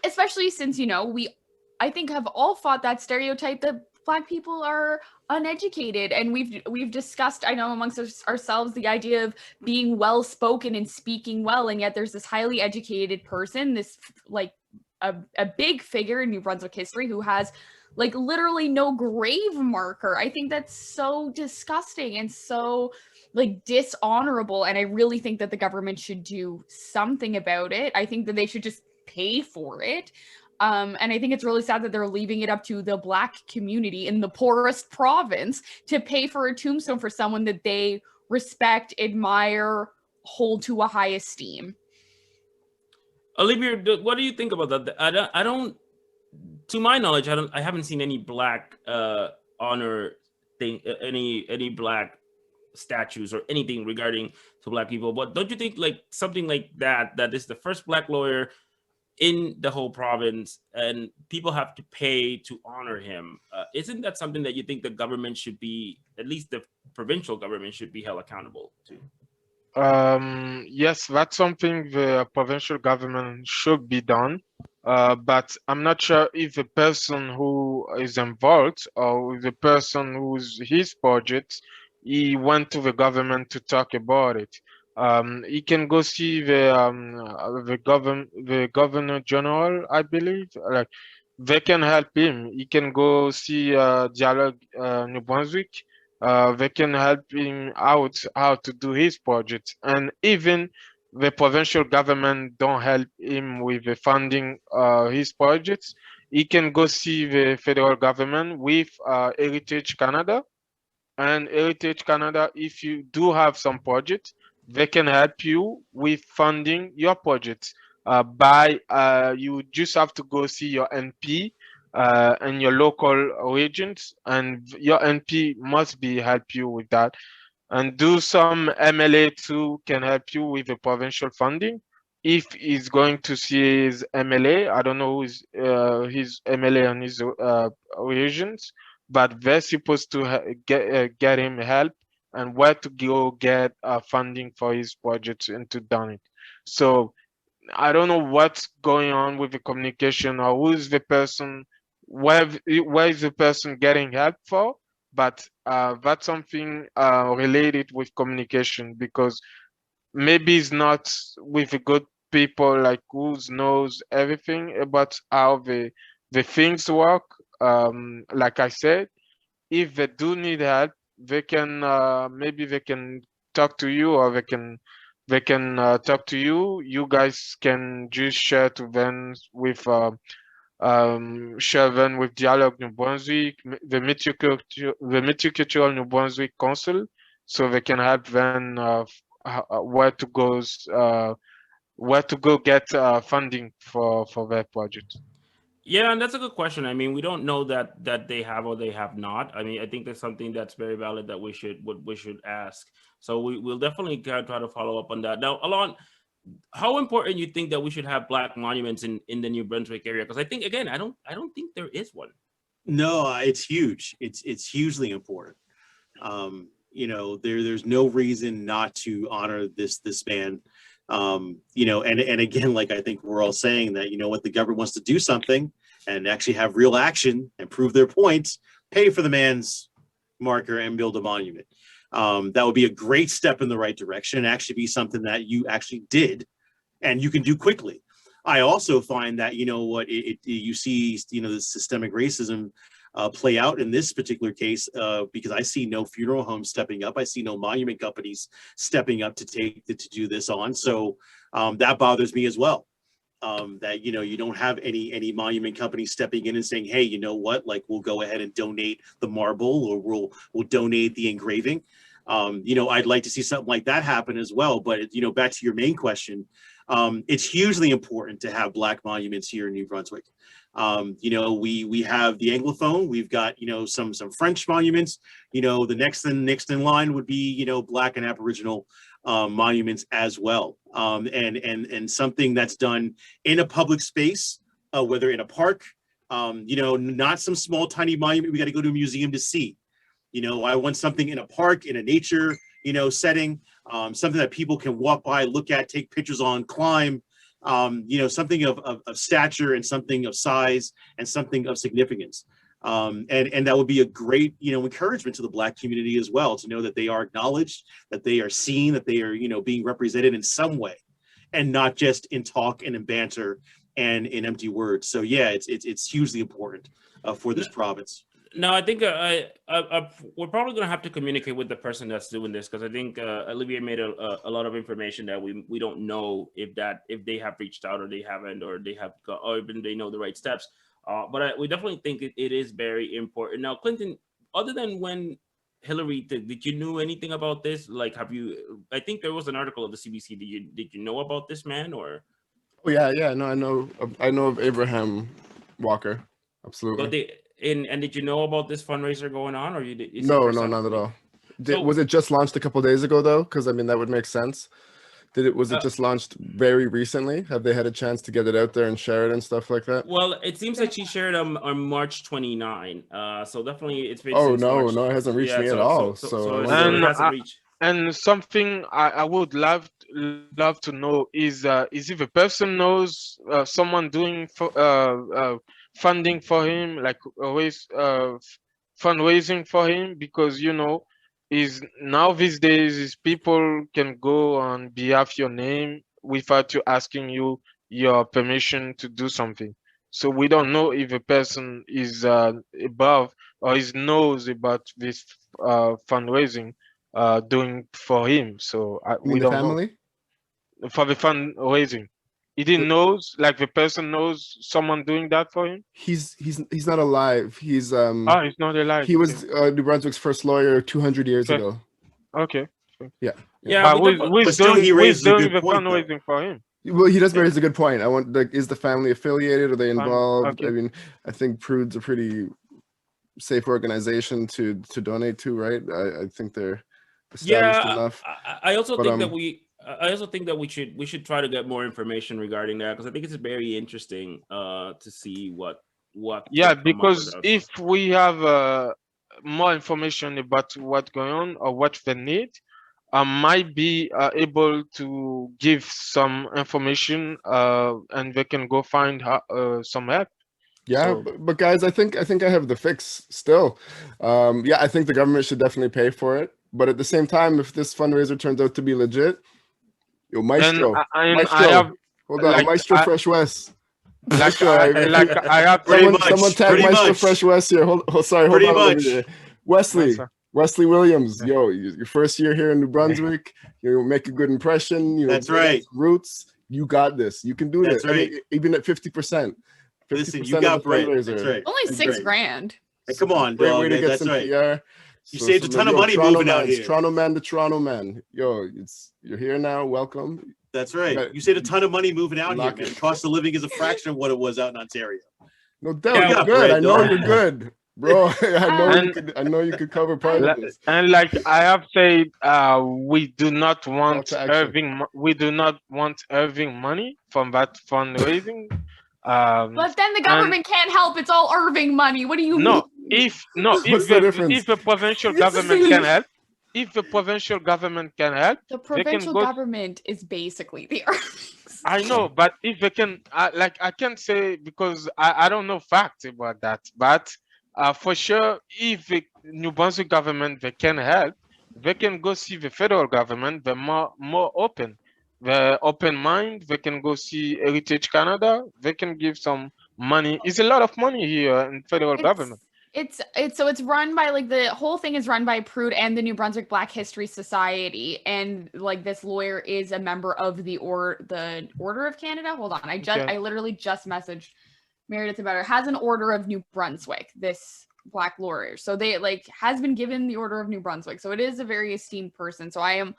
especially since, we, I think, have all fought that stereotype that Black people are uneducated. And we've discussed, I know, amongst ourselves, the idea of being well-spoken and speaking well, and yet there's this highly educated person, this like a big figure in New Brunswick history who has like literally no grave marker. I think that's so disgusting and so like dishonorable. And I really think that the government should do something about it. I think that they should just pay for it. And I think it's really sad that they're leaving it up to the Black community in the poorest province to pay for a tombstone for someone that they respect, admire, hold to a high esteem. Olivier, what do you think about that? I don't, to my knowledge, I haven't seen any Black honor thing, any Black statues or anything regarding to Black people. But don't you think like something like that is the first Black lawyer in the whole province, and people have to pay to honor him? Isn't that something that you think the government should be, at least the provincial government, should be held accountable to? Yes, that's something the provincial government should be done. But I'm not sure if the person who is involved or the person who's his budget, he went to the government to talk about it. He can go see the governor general, I believe. Like they can help him. He can go see Dialogue New Brunswick. They can help him out how to do his project, and even the provincial government don't help him with the funding his projects. He can go see the federal government with Heritage Canada, and Heritage Canada, if you do have some project, they can help you with funding your projects. You just have to go see your NP in your local regions, and your NP must be help you with that. And do some MLA too can help you with the provincial funding. If he's going to see his MLA, I don't know who's his MLA on his regions, but they're supposed to get him help and where to go get funding for his projects and to done it. So I don't know what's going on with the communication or who's the person, where is the person getting help for, but that's something related with communication, because maybe it's not with the good people like who knows everything about how the things work. Like I said, if they do need help, they can maybe they can talk to you, or they can talk to you. You guys can just share to them with share them with Dialogue New Brunswick, the Multicultural New Brunswick Council, so they can help them where to go get funding for their project. Yeah, and that's a good question. I mean, we don't know that they have or they have not. I mean, I think that's something that's very valid that we should ask. So we'll definitely try to follow up on that. Now, Alon, how important you think that we should have Black monuments in the New Brunswick area? Because I think, again, I don't think there is one. No, it's huge. It's hugely important. There's no reason not to honor this man. And again, like I think we're all saying that, what the government wants to do something and actually have real action and prove their points, pay for the man's marker and build a monument. That would be a great step in the right direction and actually be something that you actually did and you can do quickly. I also find that, you see, the systemic racism play out in this particular case because I see no funeral homes stepping up. I see no monument companies stepping up to do this on. So that bothers me as well. That, you don't have any monument companies stepping in and saying, hey, you know what, like we'll go ahead and donate the marble or we'll donate the engraving. I'd like to see something like that happen as well. But, back to your main question, it's hugely important to have Black monuments here in New Brunswick. We have the Anglophone, we've got, some French monuments, the next in line would be, Black and Aboriginal monuments as well. And something that's done in a public space, whether in a park, not some small, tiny monument we got to go to a museum to see. I want something in a park, in a nature, setting, something that people can walk by, look at, take pictures on, climb, something of stature and something of size and something of significance. And that would be a great, encouragement to the Black community as well, to know that they are acknowledged, that they are seen, that they are, being represented in some way and not just in talk and in banter and in empty words. So yeah, it's hugely important for this province. No, I think we're probably going to have to communicate with the person that's doing this, because I think Olivier made a lot of information that we don't know if they have reached out or they haven't, or they have or even they know the right steps. But we definitely think it is very important. Now, Clinton, other than when Hillary did you know anything about this? Like, I think there was an article of the CBC. Did you know about this man or? Oh yeah. No, I know of Abraham Walker. Absolutely. But and did you know about this fundraiser going on, or No, not at all. Was it just launched a couple days ago though? Because I mean that would make sense. Was it just launched very recently? Have they had a chance to get it out there and share it and stuff like that? Well, it seems like she shared on March 29. So definitely it's been Oh since March. no, it hasn't reached me at all. So And it hasn't reached. and something I would love to know is if a person knows someone doing funding for him, like always fundraising for him, because is now these days is people can go on behalf your name without you asking you your permission to do something. So we don't know if a person is above or is knows about this fundraising doing for him. So we the don't family? know for the fundraising. He didn't knows, like the person knows someone doing that for him. He's not alive. He's he's not alive. He was New Brunswick's first lawyer 200 years ago. Okay. Yeah. Yeah, but still he raises a good the point, though. fundraising for him. Well, he does raise a good point. I want is the family affiliated? Are they involved? Okay. I mean, I think Prude's a pretty safe organization to donate to, right? I think they're established enough. I also think that we should try to get more information regarding that, because I think it's very interesting to see what. Yeah, because if we have more information about what's going on or what they need, I might be able to give some information and they can go find some help. Yeah, but guys, I think I have the fix still. Yeah, I think the government should definitely pay for it. But at the same time, if this fundraiser turns out to be legit, Maestro, hold on, Maestro Fresh West. Maestro, I have someone tag Maestro Fresh West here. Hold on, Wesley Williams. Yo, your first year here in New Brunswick, you make a good impression. That's right. Roots, you got this. You can do this. Right. I mean, even at 50%. Listen, you got bread. That's right. Only $6,000. Hey, come on, dog. Way to get some PR. You saved a ton of money moving out here. Toronto man to Toronto man. Yo, you're here now. Welcome. That's right. You saved a ton of money moving out here, man. Cost of living is a fraction of what it was out in Ontario. No doubt. You're good. I know you're good. Bro, I know you could cover part of this. And like I have said, we do not want Irving money from that fundraising. But then the government can't help. It's all Irving money. What do you mean? If the provincial government can help, the provincial government is basically the Irvings. I know, but if they can, I can't say because I don't know facts about that, but for sure, if the New Brunswick government they can help, they can go see the federal government. They're more open. The open mind, they can go see Heritage Canada. They can give some money. It's a lot of money here in federal government. It's run by the whole thing is run by Prude and the New Brunswick Black History Society, and this lawyer is a member of the Order of Canada. Hold on, I literally just messaged Meredith about it. Has an Order of New Brunswick. This Black lawyer, so they has been given the Order of New Brunswick, so it is a very esteemed person. So I'm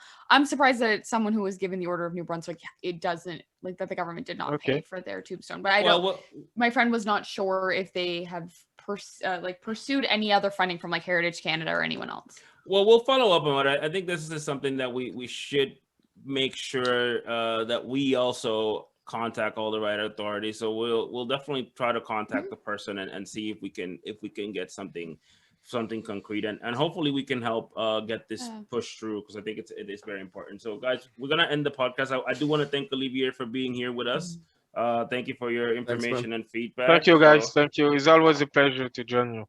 surprised that it's someone who was given the Order of New Brunswick, it doesn't that the government did not pay for their tombstone. But my friend was not sure if they have pursued any other funding from Heritage Canada or anyone else. Well, we'll follow up on it. I think this is something that we should make sure that we also contact all the right authorities. So we'll definitely try to contact the person and see if we can get something concrete, and hopefully we can help get this pushed through, because I think it is very important. So guys, we're gonna end the podcast. I do want to thank Olivier for being here with us. Thank you for your information and feedback. Thank you, guys. Thank you. It's always a pleasure to join you.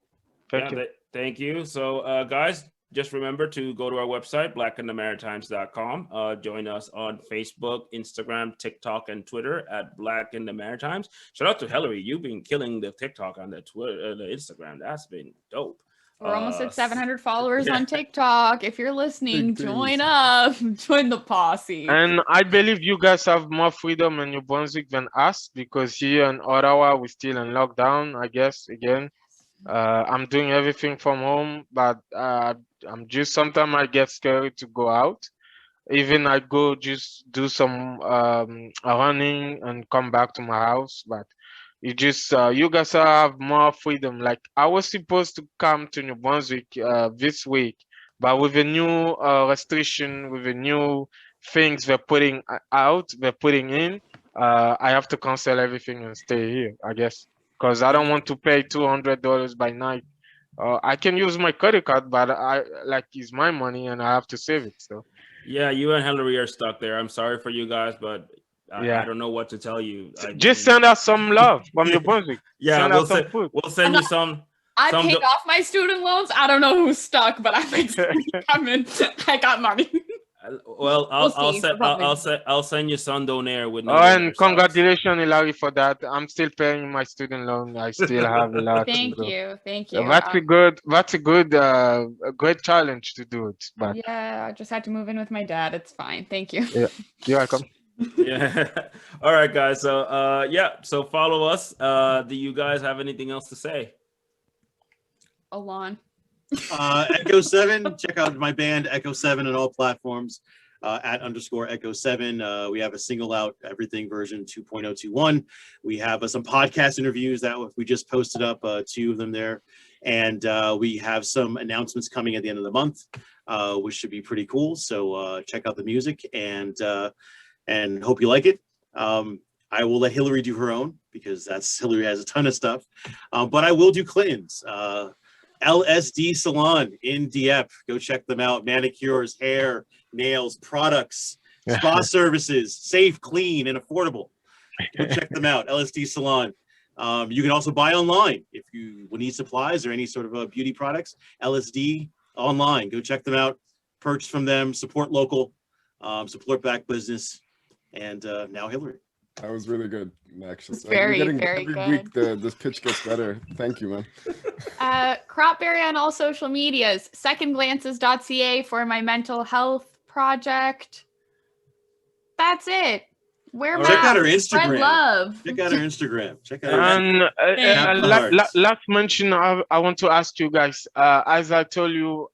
Thank you. So guys, just remember to go to our website, blackinthemaritimes.com. Join us on Facebook, Instagram, TikTok, and Twitter at Black in the Maritimes. Shout out to Hillary. You've been killing the TikTok on the Twitter, the Instagram. That's been dope. We're almost at 700 followers on TikTok. If you're listening, join up. Join the posse. And I believe you guys have more freedom in New Brunswick than us, because here in Ottawa, we're still in lockdown, I guess, again. I'm doing everything from home, but I'm just sometimes I get scared to go out. Even I go just do some running and come back to my house, but you just you guys have more freedom. Like I was supposed to come to New Brunswick this week, But with a new restriction, with a new things they're putting they're putting in, I have to cancel everything and stay here, I guess, because I don't want to pay $200 by night. I can use my credit card, but it's my money and I have to save it. So yeah, you and Hillary are stuck there. I'm sorry for you guys, but yeah, I don't know what to tell you. just send us some love from your Brunswick. Yeah, send us some food. We'll send you some. I paid off my student loans. I don't know who's stuck, but I'm coming. I got money. Well, I'll send you some donaire with no. And congratulations, Hilary, for that. I'm still paying my student loan. I still have a lot. Thank you. That's a great challenge to do it. But yeah, I just had to move in with my dad. It's fine. Thank you. Yeah, you're welcome. Yeah. All right, guys. So so follow us. Do you guys have anything else to say? Alon. Echo 7, check out my band Echo 7 on all platforms at _Echo 7. We have a single out, everything version 2.021. We have some podcast interviews that we just posted up, 2 of them there. And we have some announcements coming at the end of the month, which should be pretty cool. So check out the music and hope you like it. I will let Hillary do her own because Hillary has a ton of stuff. But I will do Clinton's. LSD Salon in Dieppe. Go check them out. Manicures, hair, nails, products, spa services, safe, clean, and affordable. Go check them out. LSD Salon. You can also buy online if you need supplies or any sort of beauty products. LSD online. Go check them out. Purchase from them. Support local. Support Black business. And now Hillary. That was really good, actually. Very good. Every week, this pitch gets better. Thank you, man. Cropberry on all social medias. Secondglances.ca for my mental health project. That's it. Check out her Instagram. Spread love. Check out her Instagram. Check out her and last mention, I want to ask you guys. As I told you,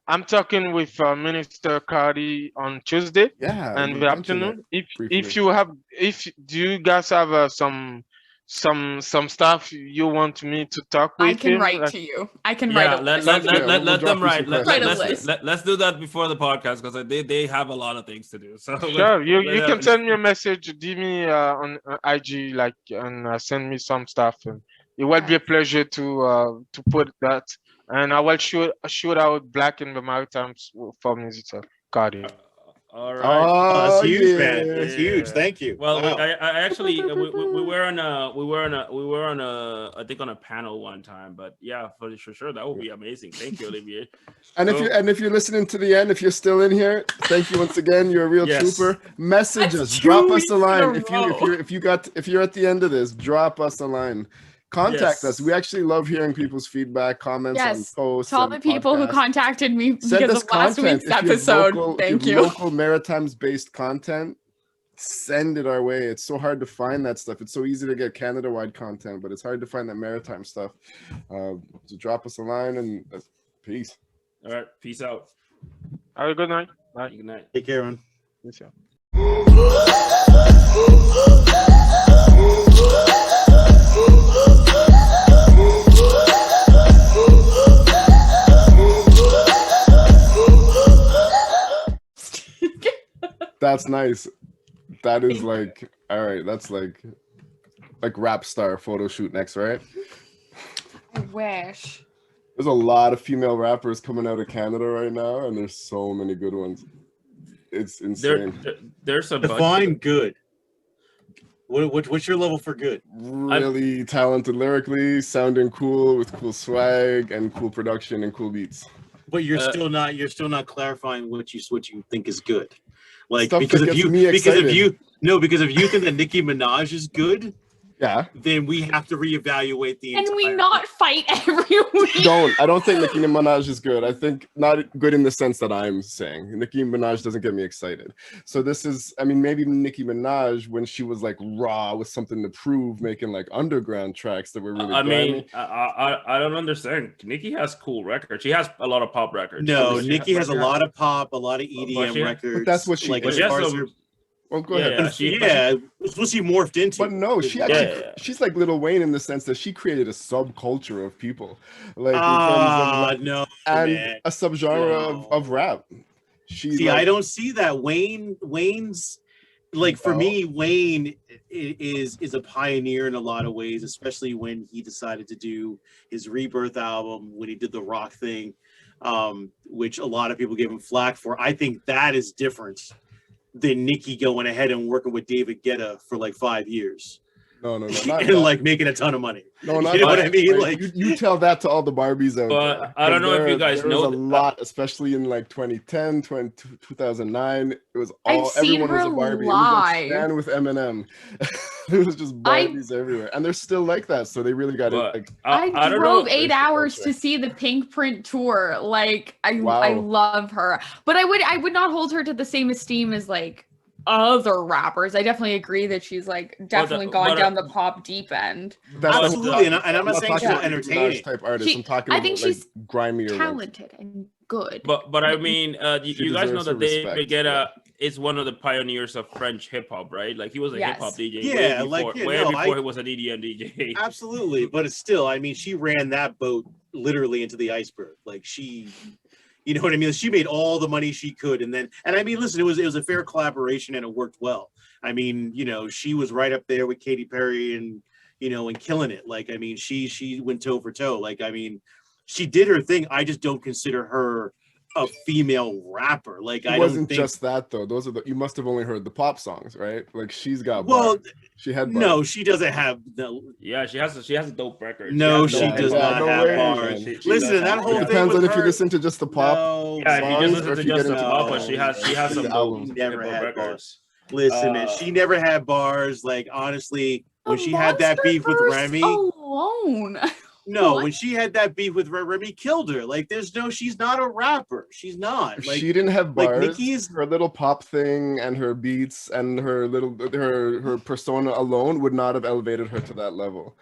I'm talking with Minister Cardi on Tuesday. Yeah, and the afternoon. If do you guys have some stuff you want me to talk with? I can write to you. I can write. Let them write. Let's do that before the podcast because they have a lot of things to do. So sure, you can send me a message, DM me on IG, and send me some stuff, and it will be a pleasure to put that. And I will shoot out Black in the Maritimes for Minister Cardi. All right, that's huge, man. That's huge. Thank you. Well, wow. I actually we were on I think on a panel one time, but yeah, for sure that would be amazing. Thank you, Olivier. And if you're listening to the end, if you're still in here, thank you once again. You're a real trooper. Message us, drop us a line if you're at the end of this. Drop us a line. Contact us. We actually love hearing people's feedback, comments on posts. To all the people who contacted me because of last week's episode. Thank you. Local Maritimes-based content, send it our way. It's so hard to find that stuff. It's so easy to get Canada-wide content, but it's hard to find that Maritime stuff. So drop us a line and peace. All right, peace out. Have a good night. Bye. Good night. Take care, man. Peace out. That's nice. That is like, all right, that's like rap star photo shoot next, right? I wish. There's a lot of female rappers coming out of Canada right now, and there's so many good ones. It's insane. There's a define good. What's your level for good? Really talented lyrically, sounding cool with cool swag and cool production and cool beats. But you're still not clarifying what you think is good. Like Stuff because if you think that Nicki Minaj is good, yeah, then we have to reevaluate the entire. Can we not fight every week? I don't think Nicki Minaj is good. I think not good in the sense that I'm saying. Nicki Minaj doesn't get me excited. So this is, I mean, maybe Nicki Minaj when she was like raw with something to prove, making like underground tracks that were really. I don't understand. Nicki has cool records. She has a lot of pop records. No, Nicki has a lot of pop, a lot of EDM records. But that's what she. Like, Well, go ahead. It's what she morphed into. But no, she actually she's like Lil Wayne in the sense that she created a subculture of people, like in terms of a subgenre of rap. I don't see that. Wayne's like, for me, Wayne is a pioneer in a lot of ways, especially when he decided to do his Rebirth album, when he did the rock thing, which a lot of people gave him flack for. I think that is different than Nicki going ahead and working with David Guetta for like 5 years. No, and like making a ton of money. No, not you know what I mean? Like you tell that to all the Barbies out there. I don't know if you guys know a lot, especially in like 2010, 2009. It was everyone was a Barbie. Live. It was like Stan with Eminem. It was just Barbies everywhere, and they're still like that. So they really got it. Like, I drove 8 hours to see the Pink Print tour. Like I love her, but I would not hold her to the same esteem as like other rappers. I definitely agree that she's like definitely gone down the pop deep end. Absolutely, and I'm not saying she's entertaining type artist. I'm talking about she's like grimier, talented and good. But I mean, you guys know that David Guetta is one of the pioneers of French hip hop, right? Like he was a hip hop DJ. Way before he was an EDM DJ. Absolutely, but it's still, I mean, she ran that boat literally into the iceberg. Like you know what I mean? She made all the money she could, and I mean, listen, it was a fair collaboration and it worked well. I mean, you know, she was right up there with Katy Perry and, you know, and killing it. Like, I mean, she went toe for toe. Like, I mean, she did her thing. I just don't consider her a female rapper. Like, it wasn't just that though. Those are you must have only heard the pop songs, right? Like she's got bars. She had bars. No, she doesn't have she has a dope record. No, she does not have bars. Listen, that whole thing depends on if you listen to just the pop. If you just listen to just the pop, but she has some dope records. Listen, man, she never had bars. Like, honestly, when she had that beef with Remy alone. No, when she had that beef with Remy, killed her. Like, she's not a rapper. She's not. Like, she didn't have bars. Like, Nicki's her little pop thing and her beats and her persona alone would not have elevated her to that level.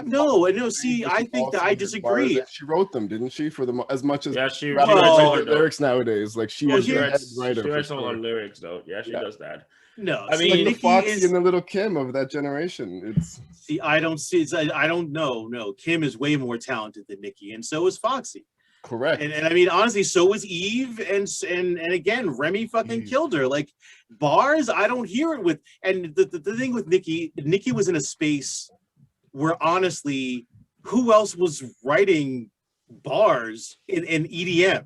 No. See, I think that I disagree. She wrote them, didn't she? For the as much as she writes all her lyrics nowadays. Like she was the head writer. She writes all her lyrics though. Yeah, she does that. No, I mean, like the Foxy and the little Kim of that generation. I don't know. No, Kim is way more talented than Nicki, and so is Foxy. Correct. And I mean, honestly, so was Eve, and again, Remy fucking killed her. Like, bars, I don't hear it with. And the thing with Nicki was in a space where honestly, who else was writing bars in EDM?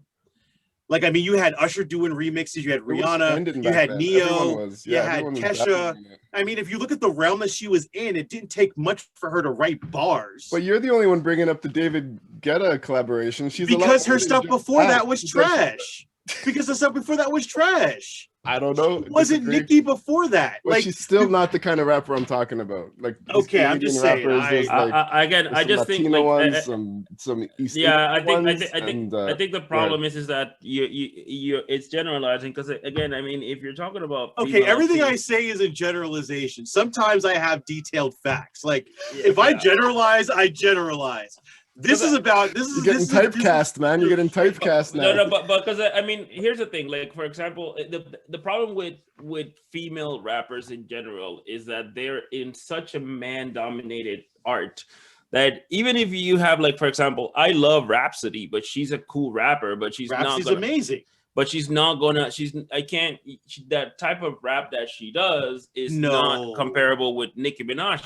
Like, I mean, you had Usher doing remixes, you had Rihanna, you had Neo, you had Kesha. I mean, if you look at the realm that she was in, it didn't take much for her to write bars. But you're the only one bringing up the David Guetta collaboration. Because her stuff before that was trash. Because the stuff before that was trash. I don't know. Wasn't Nicki before that? But like, she's still not the kind of rapper I'm talking about. Like, okay, I'm just saying. I just think like ones, some East I think the problem is that you it's generalizing because again, I mean, if you're talking about everything I say is a generalization. Sometimes I have detailed facts. Like if I generalize, I generalize. You're getting typecast, man. You're getting typecast now. No, but because I mean, here's the thing. Like, for example, the problem with female rappers in general is that they're in such a man-dominated art that even if you have, like, for example, I love Rhapsody, but she's a cool rapper, but Rhapsody's amazing. But she's not gonna. That type of rap that she does is not comparable with Nicki Minaj.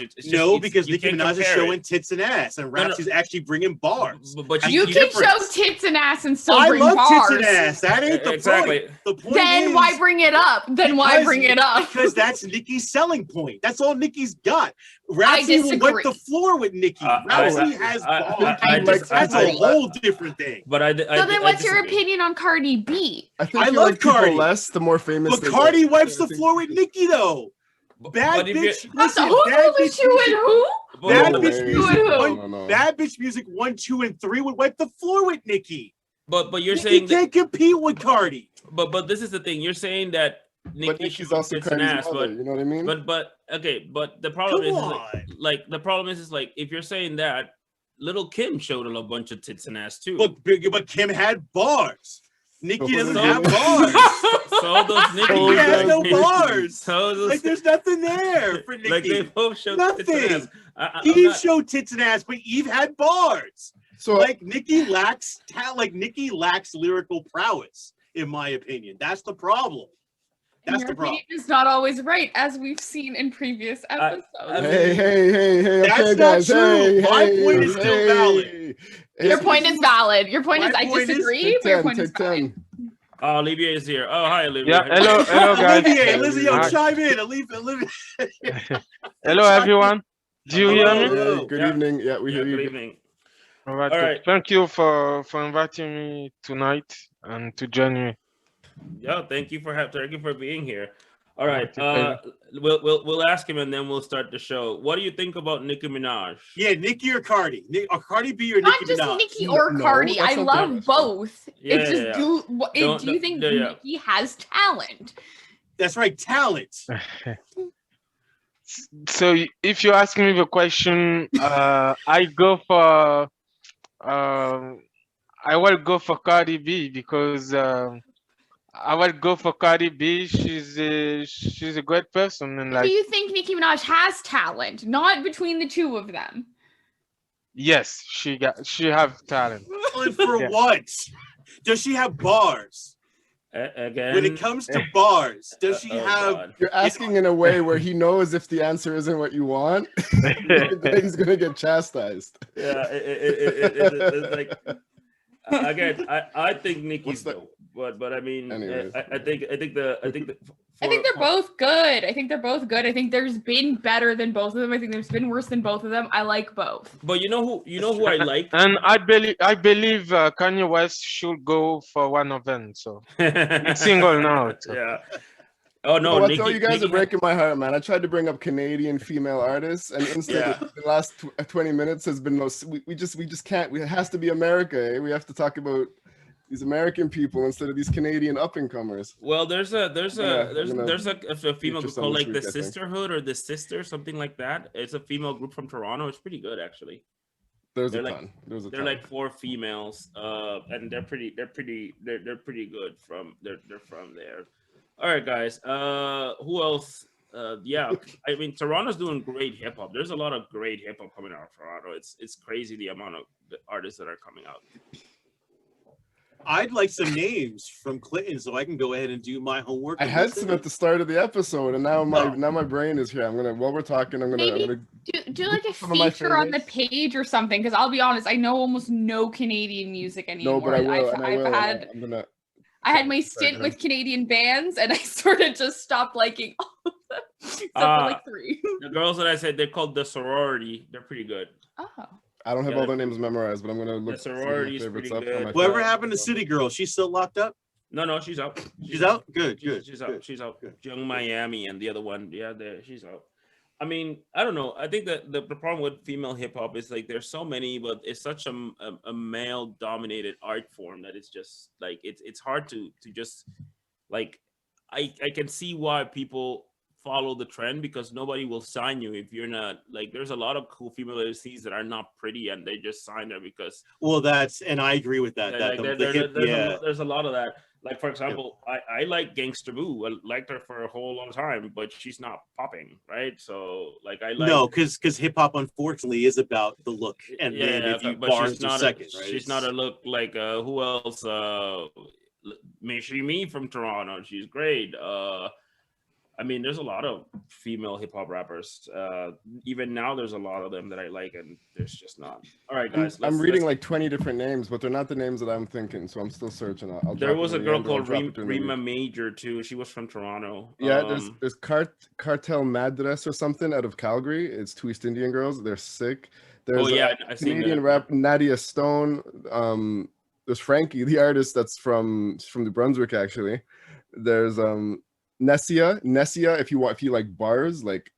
Because Nicki Minaj is showing tits and ass, and Rhapsody's actually bringing bars. But you can show tits and ass and still bring bars. I love tits and ass. That ain't the point. The point then why bring it up? Because that's Nicki's selling point. That's all Nicki's got. Rhapsody went the floor with Nicki. Rhapsody has bars. That's a whole different thing. But so then, what's your opinion on Cardi B? I think I love Cardi less, the more famous. But Cardi wipes the floor with Nicki, though. Bad bitch. Listen, Bad bitch music 1, 2, and 3 would wipe the floor with Nicki. But you're saying you can't compete with Cardi. But this is the thing. You're saying that Nicki's also Cardi's mother, you know what I mean? But the problem the problem is like if you're saying that, Little Kim showed a bunch of tits and ass too. But Kim had bars. Nicki doesn't have bars. So those Nicki. Nicki has no bars. So those, like there's nothing there for Nicki. Like they both show nothing. Tits and ass. Eve showed tits and ass, but Eve had bars. So like Nicki lacks lyrical prowess, in my opinion. That's the problem. That's the problem. It's not always right, as we've seen in previous episodes. Hey. That's okay, not guys. true. My point is still valid. Your point is valid. Your point is I disagree, but your point is fine. Oh, Olivier is here. Oh, hi, Olivier. Yeah, hello, guys. Olivier, Lizzie, chime in. Olivier. Hello, everyone. Do you hear me? Yeah, good evening. Yeah, we hear you. Good evening. All right. Thank you for inviting me tonight and to join me. Yeah, thank you for being here. All right, we'll ask him and then we'll start the show. What do you think about Nicki Minaj? Yeah, Nicki or Cardi? Cardi B or Not Nicki Minaj? Not just Nicki or Cardi. I love both. Yeah, it's just do you think Nicki has talent? That's right, talent. So if you ask me the question, I will go for Cardi B because I will go for Cardi B. She's a great person, and do you think Nicki Minaj has talent? Not between the two of them. Yes, she have talent. Talent for what? Does she have bars? Again, when it comes to bars, does she have? God. You're asking in a way where he knows if the answer isn't what you want, he's gonna get chastised. Yeah, it's like again. I think Nicki's dope, but I mean, I think they're both good. I think they're both good. I think there's been better than both of them. I think there's been worse than both of them. I like both. But you know who I like, and I believe Kanye West should go for one of them. So it's single now. So. Yeah. Oh no, Nicki, you guys are breaking my heart, man. I tried to bring up Canadian female artists, and instead the last 20 minutes has been we just can't. It has to be America. Eh? We have to talk about these American people instead of these Canadian up and comers. Well, there's a female group called like the Sisterhood or the Sister, something like that. It's a female group from Toronto. It's pretty good actually. There's a ton. They're like 4 females, and they're pretty good they're from there. All right, guys. Who else? Yeah, I mean, Toronto's doing great hip hop. There's a lot of great hip hop coming out of Toronto. It's crazy the amount of artists that are coming out. I'd like some names from Clinton so I can go ahead and do my homework. I had some at the start of the episode, and now my brain is here. While we're talking, I'm gonna do like a feature on the page or something. Because I'll be honest, I know almost no Canadian music anymore. No, but I will. I had my stint with Canadian bands, and I sort of just stopped liking all of them, except for like 3. The girls that I said, they're called the Sorority. They're pretty good. Oh. I don't have all their names memorized, but I'm gonna look. The Sorority is pretty good. Whatever happened to City Girl? She's still locked up? No, she's out. She's out? Good. She's out. She's out. Young Miami and the other one, she's out. I mean, I don't know. I think that the problem with female hip hop is like there's so many, but it's such a male dominated art form that it's just like it's hard to just like I can see why people follow the trend because nobody will sign you if you're not like there's a lot of cool female MCs that are not pretty and they just sign them because and I agree with that. There's a lot of that. Like, for example, I like Gangsta Boo. I liked her for a whole long time, but she's not popping, right? So, like, No, because hip hop, unfortunately, is about the look. And then if you bars are second, right? She's not a look like, who else? Me from Toronto. She's great. I mean, there's a lot of female hip hop rappers. Even now, there's a lot of them that I like, and there's just not. All right, guys. I'm reading like 20 different names, but they're not the names that I'm thinking, so I'm still searching. There was a girl called Rima Major too. She was from Toronto. Yeah, there's Cartel Madras or something out of Calgary. It's 2 East Indian girls. They're sick. There's I Canadian rap Nadia Stone. There's Frankie, the artist that's from the Brunswick actually. There's Nessia, if you like bars, like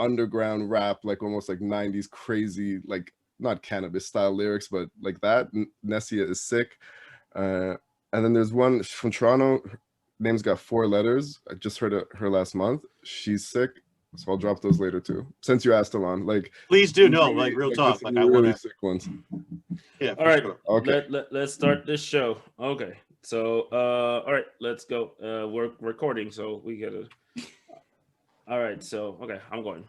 underground rap, like almost like 90s crazy, like not cannabis style lyrics, but like that. Nessia is sick. And then there's one from Toronto, name's got 4 letters. I just heard her last month. She's sick. So I'll drop those later too. Since you asked, Alon, like please do like real talk. Like I really sick ones. Yeah. All right. Sure. Okay. Let's start this show. Okay. So all right, let's go. We're recording, so we gotta. All right, so okay, I'm going.